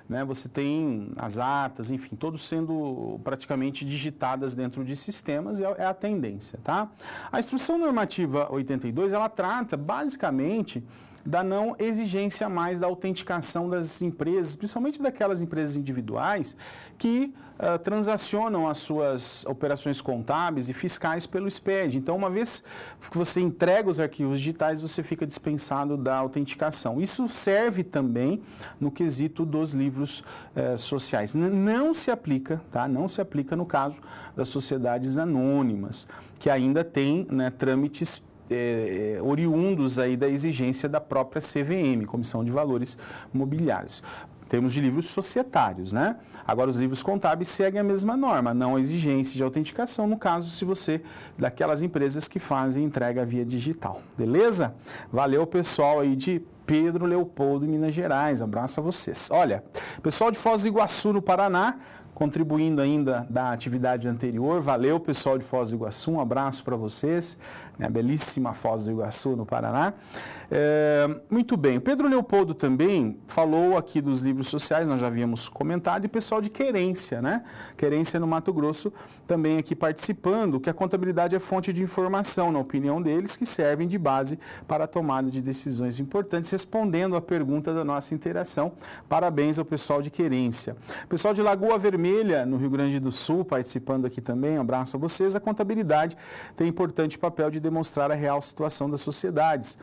Speaker 1: né? Você tem as atas, enfim, todos sendo praticamente digitadas dentro de sistemas, é a tendência, tá? A Instrução Normativa 82, ela trata basicamente da não exigência mais da autenticação das empresas, principalmente daquelas empresas individuais que transacionam as suas operações contábeis e fiscais pelo SPED. Então, uma vez que você entrega os arquivos digitais, você fica dispensado da autenticação. Isso serve também no quesito dos livros sociais. Não se aplica, tá? Não se aplica no caso das sociedades anônimas, que ainda tem, né, trâmites oriundos aí da exigência da própria CVM, Comissão de Valores Mobiliários. Temos de livros societários, né? Agora, os livros contábeis seguem a mesma norma, não exigência de autenticação, no caso, se você, daquelas empresas que fazem entrega via digital, beleza? Valeu, pessoal aí de Pedro Leopoldo, em Minas Gerais, abraço a vocês. Olha, pessoal de Foz do Iguaçu, no Paraná, contribuindo ainda da atividade anterior, valeu, pessoal de Foz do Iguaçu, um abraço para vocês, né, belíssima Foz do Iguaçu, no Paraná. Muito bem, o Pedro Leopoldo também falou aqui dos livros sociais, nós já havíamos comentado, e pessoal de Querência, né? Querência no Mato Grosso, também aqui participando, que a contabilidade é fonte de informação, na opinião deles, que servem de base para a tomada de decisões importantes, respondendo à pergunta da nossa interação. Parabéns ao pessoal de Querência. Pessoal de Lagoa Vermelha, no Rio Grande do Sul, participando aqui também, um abraço a vocês. A contabilidade tem importante papel de demonstrar a real situação das sociedades,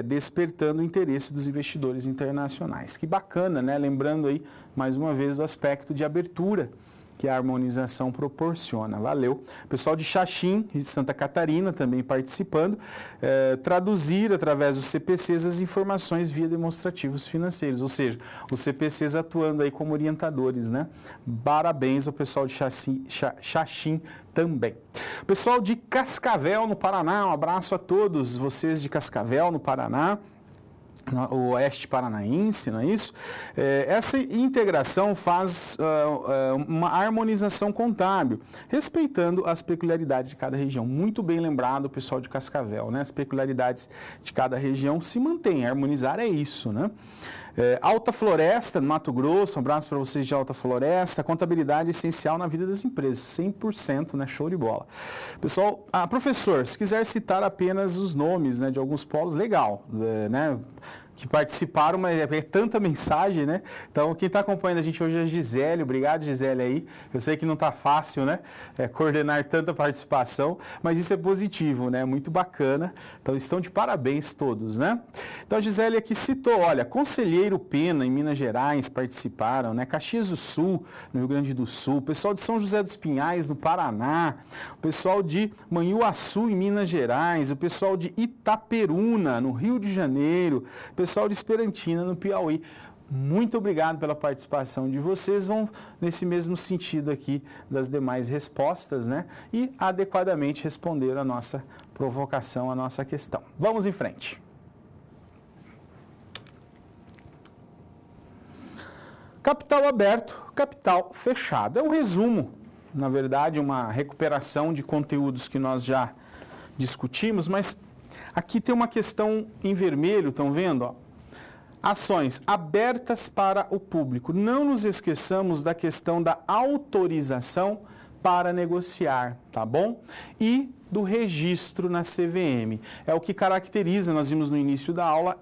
Speaker 1: despertando o interesse dos investidores internacionais. Que bacana, né? Lembrando aí, mais uma vez, do aspecto de abertura que a harmonização proporciona. Valeu. Pessoal de Xaxim, de Santa Catarina, também participando, traduzir através dos CPCs as informações via demonstrativos financeiros, ou seja, os CPCs atuando aí como orientadores, né? Parabéns ao pessoal de Xaxim também. Pessoal de Cascavel, no Paraná, um abraço a todos vocês de Cascavel, no Paraná, o Oeste Paranaense, não é isso? Essa integração faz uma harmonização contábil, respeitando as peculiaridades de cada região. Muito bem lembrado o pessoal de Cascavel, né? As peculiaridades de cada região se mantêm, harmonizar é isso, né? Alta Floresta, no Mato Grosso, um abraço para vocês de Alta Floresta. Contabilidade essencial na vida das empresas, 100%, né? Show de bola. Pessoal, professor, se quiser citar apenas os nomes, né, de alguns polos, legal, né? Que participaram, mas é tanta mensagem, né? Então, quem está acompanhando a gente hoje é a Gisele, obrigado, Gisele, aí. Eu sei que não está fácil, né? Coordenar tanta participação, mas isso é positivo, né? Muito bacana. Então, estão de parabéns todos, né? Então, a Gisele aqui citou, olha, Conselheiro Pena, em Minas Gerais, participaram, né? Caxias do Sul, no Rio Grande do Sul, pessoal de São José dos Pinhais, no Paraná, o pessoal de Manhuaçu, em Minas Gerais, o pessoal de Itaperuna, no Rio de Janeiro, pessoal de Esperantina, no Piauí. Muito obrigado pela participação de vocês. Vão nesse mesmo sentido aqui das demais respostas, né? E adequadamente responder a nossa provocação, a nossa questão. Vamos em frente. Capital aberto, capital fechado. É um resumo, na verdade, uma recuperação de conteúdos que nós já discutimos, mas aqui tem uma questão em vermelho, estão vendo? Ó? Ações abertas para o público. Não nos esqueçamos da questão da autorização para negociar, tá bom? E do registro na CVM. É o que caracteriza, nós vimos no início da aula,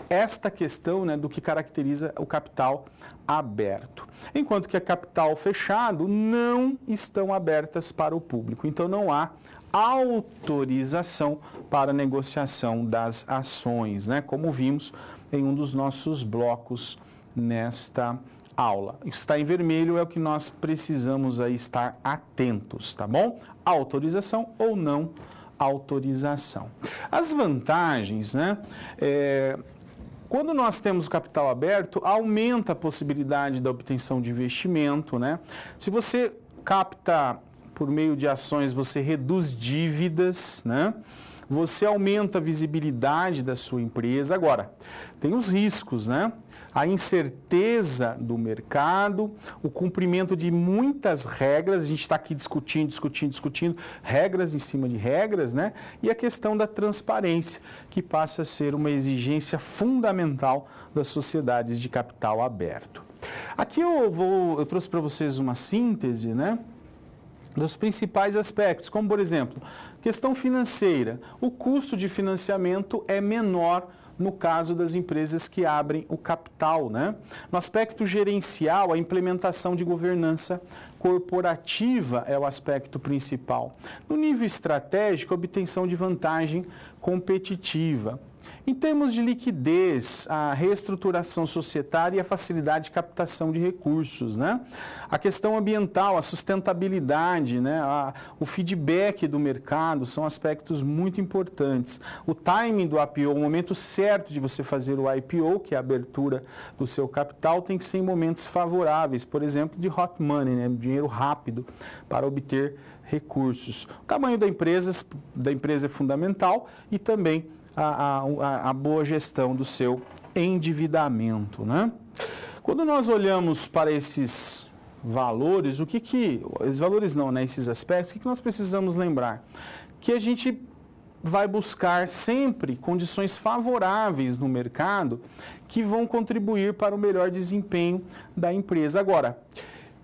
Speaker 1: esta questão, né, do que caracteriza o capital aberto. Enquanto que a capital fechado não estão abertas para o público. Então não há autorização para negociação das ações, né? Como vimos em um dos nossos blocos nesta aula. Está em vermelho é o que nós precisamos aí estar atentos, tá bom? Autorização ou não autorização. As vantagens, né? Quando nós temos o capital aberto, aumenta a possibilidade da obtenção de investimento, né? Se você capta por meio de ações, você reduz dívidas, né? Você aumenta a visibilidade da sua empresa. Agora, tem os riscos, né? A incerteza do mercado, o cumprimento de muitas regras, a gente está aqui discutindo, regras em cima de regras, né? E a questão da transparência, que passa a ser uma exigência fundamental das sociedades de capital aberto. Aqui eu trouxe para vocês uma síntese, né? Dos principais aspectos, como por exemplo, questão financeira. O custo de financiamento é menor no caso das empresas que abrem o capital, né? No aspecto gerencial, a implementação de governança corporativa é o aspecto principal. No nível estratégico, a obtenção de vantagem competitiva. Em termos de liquidez, a reestruturação societária e a facilidade de captação de recursos, né? A questão ambiental, a sustentabilidade, né? O feedback do mercado são aspectos muito importantes. O timing do IPO, o momento certo de você fazer o IPO, que é a abertura do seu capital, tem que ser em momentos favoráveis, por exemplo, de hot money, né? Dinheiro rápido para obter recursos. O tamanho da empresa é fundamental e também a boa gestão do seu endividamento, né? Quando nós olhamos para esses valores, esses valores não, né? Esses aspectos, o que nós precisamos lembrar? Que a gente vai buscar sempre condições favoráveis no mercado que vão contribuir para o melhor desempenho da empresa. Agora,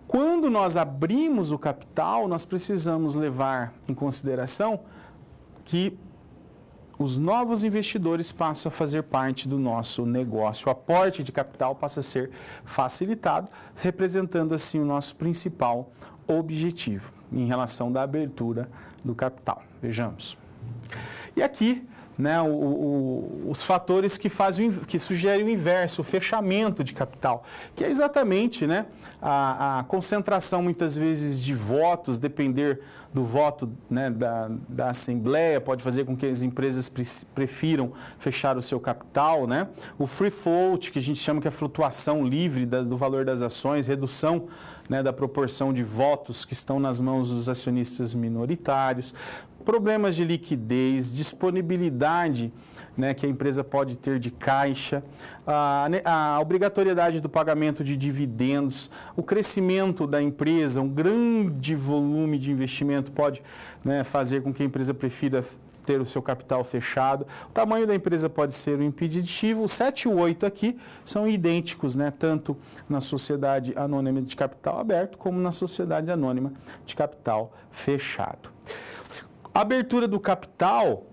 Speaker 1: quando nós abrimos o capital, nós precisamos levar em consideração que os novos investidores passam a fazer parte do nosso negócio. O aporte de capital passa a ser facilitado, representando assim o nosso principal objetivo em relação da abertura do capital. Vejamos. E aqui, né, os fatores que sugerem o inverso, o fechamento de capital, que é exatamente, né, a concentração muitas vezes de votos, depender do voto, né, da Assembleia, pode fazer com que as empresas prefiram fechar o seu capital, né? O free float, que a gente chama que é a flutuação livre do valor das ações, redução, né, da proporção de votos que estão nas mãos dos acionistas minoritários, problemas de liquidez, disponibilidade, né, que a empresa pode ter de caixa, a obrigatoriedade do pagamento de dividendos, o crescimento da empresa, um grande volume de investimento pode, né, fazer com que a empresa prefira ter o seu capital fechado. O tamanho da empresa pode ser um impeditivo. O 7 e o 8 aqui são idênticos, né, tanto na sociedade anônima de capital aberto como na sociedade anônima de capital fechado. A abertura do capital,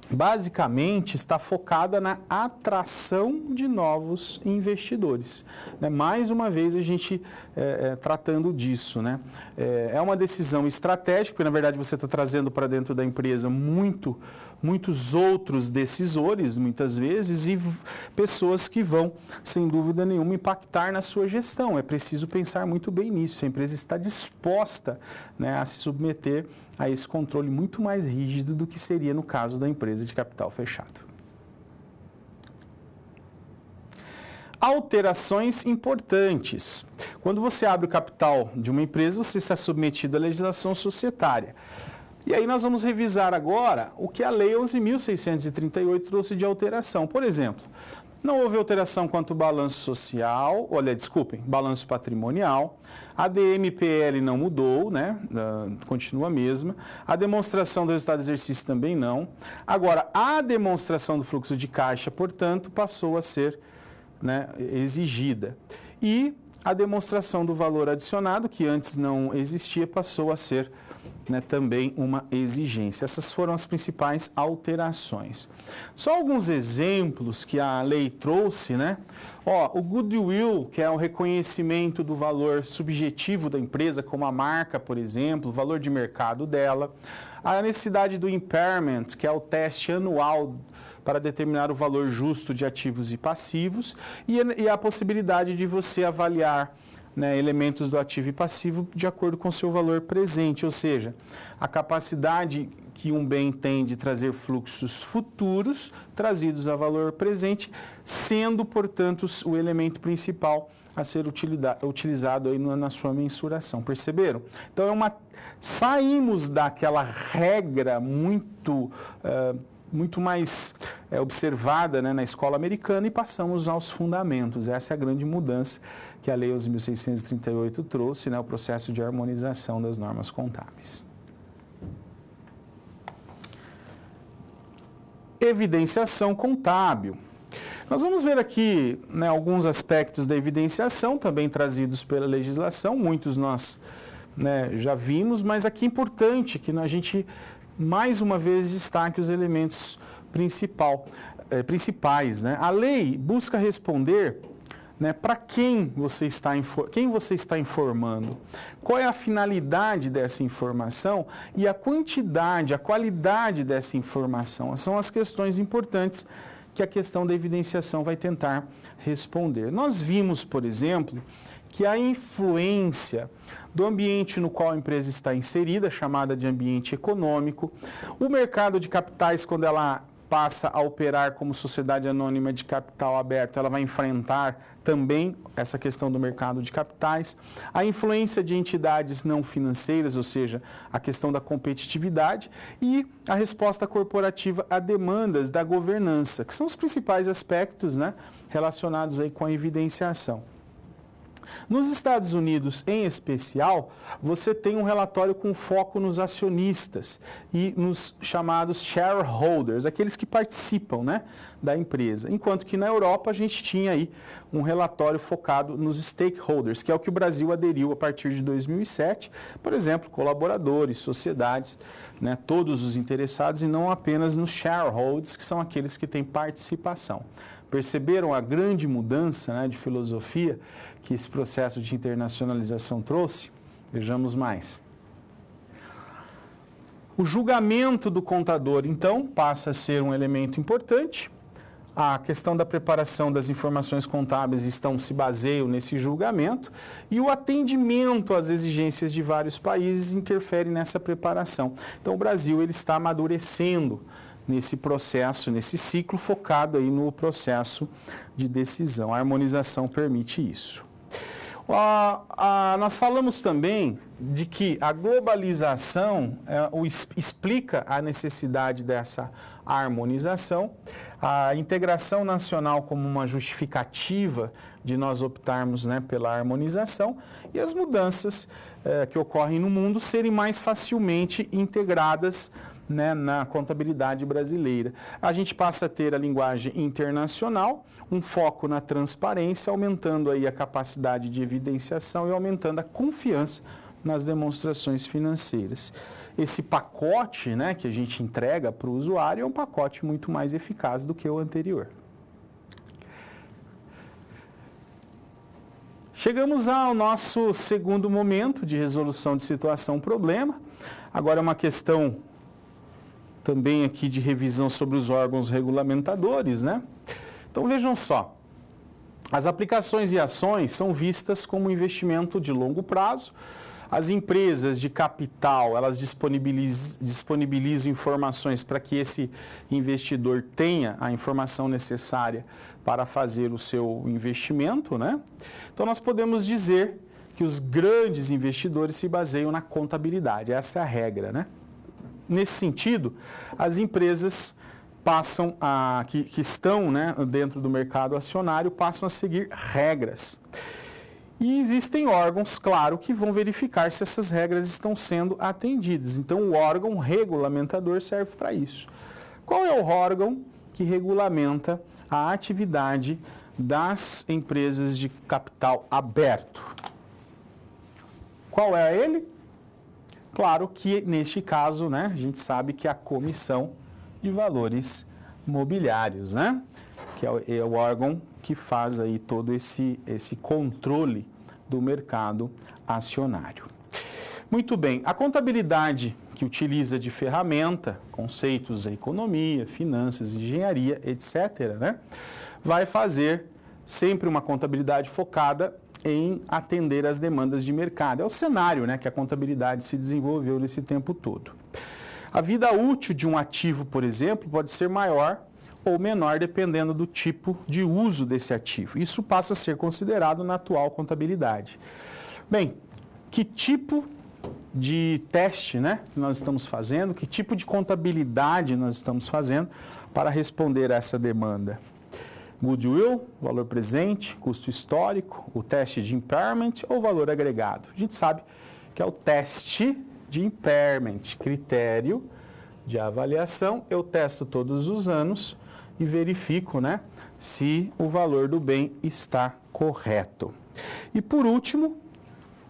Speaker 1: basicamente, está focada na atração de novos investidores, né? Mais uma vez, a gente tratando disso, né? É uma decisão estratégica, porque, na verdade, você está trazendo para dentro da empresa muitos outros decisores, muitas vezes, e pessoas que vão, sem dúvida nenhuma, impactar na sua gestão. É preciso pensar muito bem nisso. A empresa está disposta, né, a se submeter a esse controle muito mais rígido do que seria no caso da empresa de capital fechado. Alterações importantes. Quando você abre o capital de uma empresa, você está submetido à legislação societária. E aí nós vamos revisar agora o que a Lei 11.638 trouxe de alteração. Por exemplo, não houve alteração quanto ao balanço social, balanço patrimonial, a DMPL não mudou, né? Continua a mesma, a demonstração do resultado do exercício também não. Agora, a demonstração do fluxo de caixa, portanto, passou a ser, né, exigida. E a demonstração do valor adicionado, que antes não existia, passou a ser, né, também uma exigência. Essas foram as principais alterações. Só alguns exemplos que a lei trouxe, né? O goodwill, que é o reconhecimento do valor subjetivo da empresa, como a marca, por exemplo, o valor de mercado dela. A necessidade do impairment, que é o teste anual para determinar o valor justo de ativos e passivos. E a possibilidade de você avaliar, né, elementos do ativo e passivo de acordo com seu valor presente, ou seja, a capacidade que um bem tem de trazer fluxos futuros trazidos a valor presente, sendo, portanto, o elemento principal a ser utilizado aí na sua mensuração. Perceberam? Então, saímos daquela regra muito mais observada, né, na escola americana e passamos aos fundamentos. Essa é a grande mudança que a Lei 11.638 trouxe, né, o processo de harmonização das normas contábeis. Evidenciação contábil. Nós vamos ver aqui, né, alguns aspectos da evidenciação, também trazidos pela legislação, muitos nós, né, já vimos, mas aqui é importante que a gente, mais uma vez, destaque os elementos principais. Né? A lei busca responder, né, para quem você está informando, qual é a finalidade dessa informação e a quantidade, a qualidade dessa informação. São as questões importantes que a questão da evidenciação vai tentar responder. Nós vimos, por exemplo, que a influência do ambiente no qual a empresa está inserida, chamada de ambiente econômico, o mercado de capitais, quando ela passa a operar como sociedade anônima de capital aberto, ela vai enfrentar também essa questão do mercado de capitais, a influência de entidades não financeiras, ou seja, a questão da competitividade e a resposta corporativa a demandas da governança, que são os principais aspectos, né, relacionados aí com a evidenciação. Nos Estados Unidos, em especial, você tem um relatório com foco nos acionistas e nos chamados shareholders, aqueles que participam, né, da empresa. Enquanto que na Europa a gente tinha aí um relatório focado nos stakeholders, que é o que o Brasil aderiu a partir de 2007, por exemplo, colaboradores, sociedades, né, todos os interessados e não apenas nos shareholders, que são aqueles que têm participação. Perceberam a grande mudança, né, de filosofia que esse processo de internacionalização trouxe? Vejamos mais. O julgamento do contador, então, passa a ser um elemento importante. A questão da preparação das informações contábeis se baseia nesse julgamento e o atendimento às exigências de vários países interfere nessa preparação. Então, o Brasil ele está amadurecendo nesse processo, nesse ciclo focado aí no processo de decisão. A harmonização permite isso. Nós falamos também de que a globalização explica a necessidade dessa harmonização, a integração nacional como uma justificativa de nós optarmos, né, pela harmonização e as mudanças que ocorrem no mundo serem mais facilmente integradas, né, na contabilidade brasileira. A gente passa a ter a linguagem internacional, um foco na transparência, aumentando aí a capacidade de evidenciação e aumentando a confiança nas demonstrações financeiras. Esse pacote, né, que a gente entrega para o usuário é um pacote muito mais eficaz do que o anterior. Chegamos ao nosso segundo momento de resolução de situação-problema. Agora é uma questão também aqui de revisão sobre os órgãos regulamentadores, né? Então vejam só, as aplicações e ações são vistas como investimento de longo prazo. As empresas de capital, elas disponibilizam informações para que esse investidor tenha a informação necessária para fazer o seu investimento, né? Então nós podemos dizer que os grandes investidores se baseiam na contabilidade, essa é a regra, né? Nesse sentido, as empresas que estão, né, dentro do mercado acionário passam a seguir regras. E existem órgãos, claro, que vão verificar se essas regras estão sendo atendidas. Então, o órgão regulamentador serve para isso. Qual é o órgão que regulamenta a atividade das empresas de capital aberto? Qual é ele? Claro que, neste caso, né, a gente sabe que é a Comissão de Valores Mobiliários, né, que é o órgão que faz aí todo esse controle do mercado acionário. Muito bem, a contabilidade que utiliza de ferramenta, conceitos da economia, finanças, engenharia, etc., né, vai fazer sempre uma contabilidade focada em atender às demandas de mercado. É o cenário, né, que a contabilidade se desenvolveu nesse tempo todo. A vida útil de um ativo, por exemplo, pode ser maior ou menor dependendo do tipo de uso desse ativo. Isso passa a ser considerado na atual contabilidade. Bem, que tipo de teste, né, nós estamos fazendo, que tipo de contabilidade nós estamos fazendo para responder a essa demanda? Goodwill, valor presente, custo histórico, o teste de impairment ou valor agregado? A gente sabe que é o teste de impairment, critério de avaliação. Eu testo todos os anos e verifico, né, se o valor do bem está correto. E por último,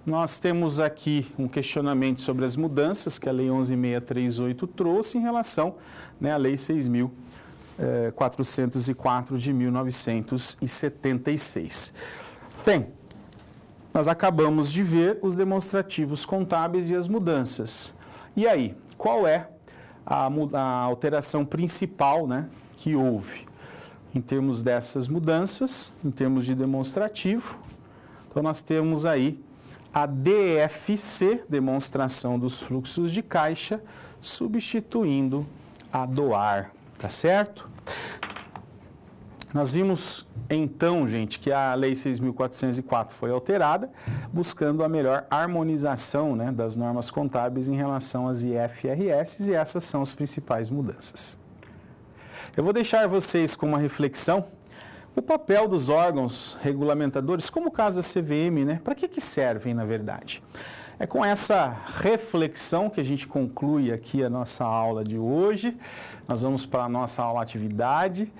Speaker 1: nós temos aqui um questionamento sobre as mudanças que a Lei 11.638 trouxe em relação, né, à Lei 6.404 de 1976. Bem, nós acabamos de ver os demonstrativos contábeis e as mudanças. E aí, qual é a alteração principal, né, que houve em termos dessas mudanças, em termos de demonstrativo? Então, nós temos aí a DFC, demonstração dos fluxos de caixa, substituindo a DOAR, tá certo? Nós vimos, então, gente, que a Lei 6.404 foi alterada, buscando a melhor harmonização, né, das normas contábeis em relação às IFRS, e essas são as principais mudanças. Eu vou deixar vocês com uma reflexão. O papel dos órgãos regulamentadores, como o caso da CVM, né? Para que servem, na verdade? É com essa reflexão que a gente conclui aqui a nossa aula de hoje. Nós vamos para a nossa aula atividade.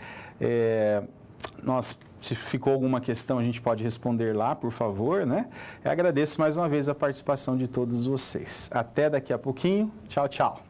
Speaker 1: Se ficou alguma questão, a gente pode responder lá, por favor, né? Eu agradeço mais uma vez a participação de todos vocês. Até daqui a pouquinho. Tchau, tchau.